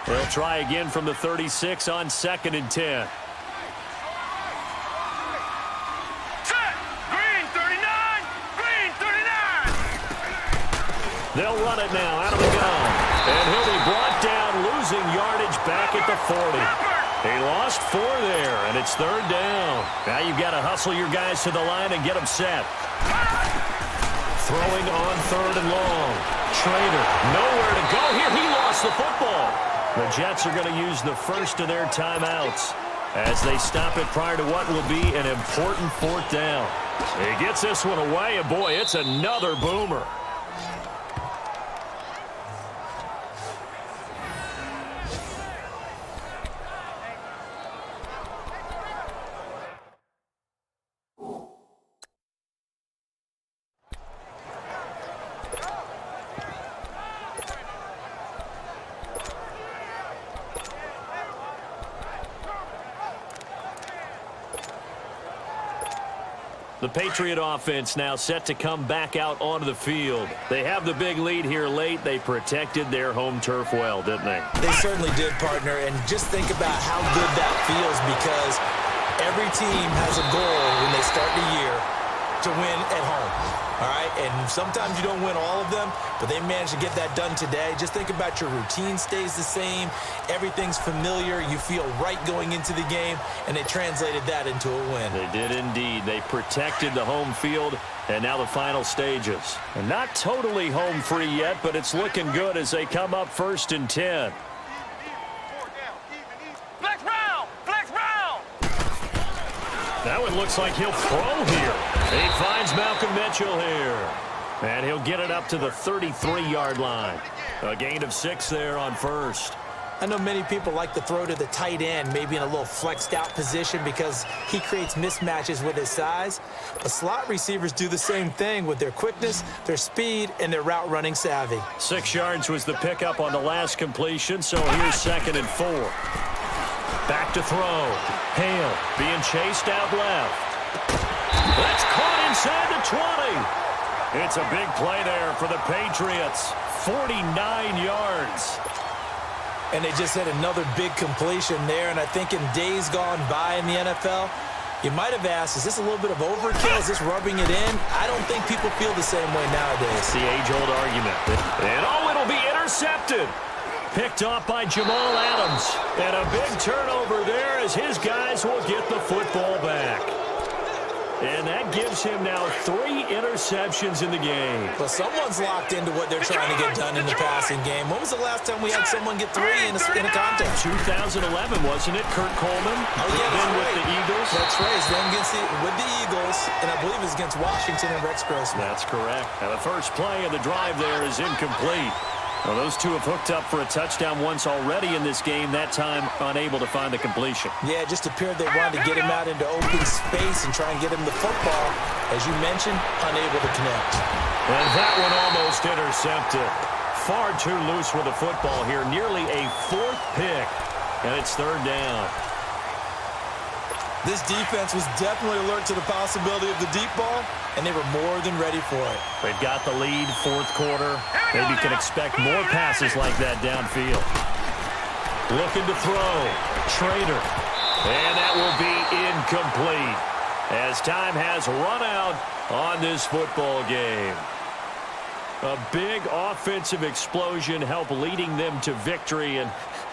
Speaker 2: They'll try again from the 36 on 2nd and 10.
Speaker 4: Set. Green 39. Green 39.
Speaker 2: They'll run it now out of the gun. And he'll be brought down, losing yardage back at the 40. He lost 4 there, and it's 3rd down. Now you've got to hustle your guys to the line and get them set. Throwing on 3rd and long. Trader, nowhere to go here. He lost the football. The Jets are going to use the first of their timeouts as they stop it prior to what will be an important 4th down. He gets this one away, and boy, it's another boomer. The Patriot offense now set to come back out onto the field. They have the big lead here late. They protected their home turf well, didn't they?
Speaker 3: They certainly did, partner, and just think about how good that feels because every team has a goal when they start the year to win at home. All right, and sometimes you don't win all of them, but they managed to get that done today. Just think about your routine stays the same. Everything's familiar. You feel right going into the game, and they translated that into a win.
Speaker 2: They did indeed. They protected the home field, and now the final stages. And not totally home free yet, but it's looking good as they come up 1st and 10.
Speaker 4: Flex round. Flex round.
Speaker 2: That one looks like he'll throw here. He finds Malcolm Mitchell here. And he'll get it up to the 33-yard line. A gain of 6 there on first.
Speaker 3: I know many people like to throw to the tight end, maybe in a little flexed out position because he creates mismatches with his size. But slot receivers do the same thing with their quickness, their speed, and their route running savvy.
Speaker 2: 6 yards was the pickup on the last completion, so here's 2nd and 4. Back to throw. Hale being chased out left. That's caught inside the 20. It's a big play there for the Patriots. 49 yards.
Speaker 3: And they just had another big completion there. And I think in days gone by in the NFL, you might have asked, is this a little bit of overkill? Is this rubbing it in? I don't think people feel the same way nowadays.
Speaker 2: The age-old argument. And it'll be intercepted. Picked off by Jamal Adams. And a big turnover there as his guys will get the football back. And that gives him now 3 interceptions in the game.
Speaker 3: But someone's locked into what they're trying to get done in the passing game. When was the last time we had someone get 3 in a contest?
Speaker 2: 2011, wasn't it? Kurt Coleman.
Speaker 3: Oh, yeah,
Speaker 2: then with the Eagles.
Speaker 3: That's right. It's them with the Eagles, and I believe it's against Washington and Rex Grossman.
Speaker 2: That's correct. Now the first play of the drive there is incomplete. Well, those two have hooked up for a touchdown once already in this game, that time unable to find the completion.
Speaker 3: Yeah, it just appeared they wanted to get him out into open space and try and get him the football. As you mentioned, unable to connect.
Speaker 2: And that one almost intercepted. Far too loose with the football here. Nearly a 4th pick, and it's 3rd down.
Speaker 3: This defense was definitely alert to the possibility of the deep ball, and they were more than ready for it.
Speaker 2: They've got the lead, 4th quarter. Maybe can expect more passes like that downfield. Looking to throw. Trader. And that will be incomplete as time has run out on this football game. A big offensive explosion helped leading them to victory, and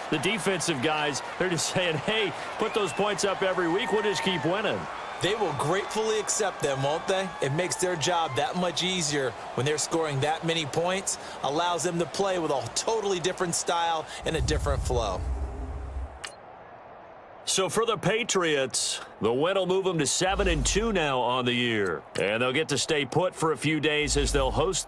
Speaker 2: the defensive guys, they're just saying, hey, put those points up every week. We'll just keep winning.
Speaker 3: They will gratefully accept them, won't they? It makes their job that much easier when they're scoring that many points. Allows them to play with a totally different style and a different flow.
Speaker 2: So for the Patriots, the win will move them to 7-2 now on the year. And they'll get to stay put for a few days as they'll host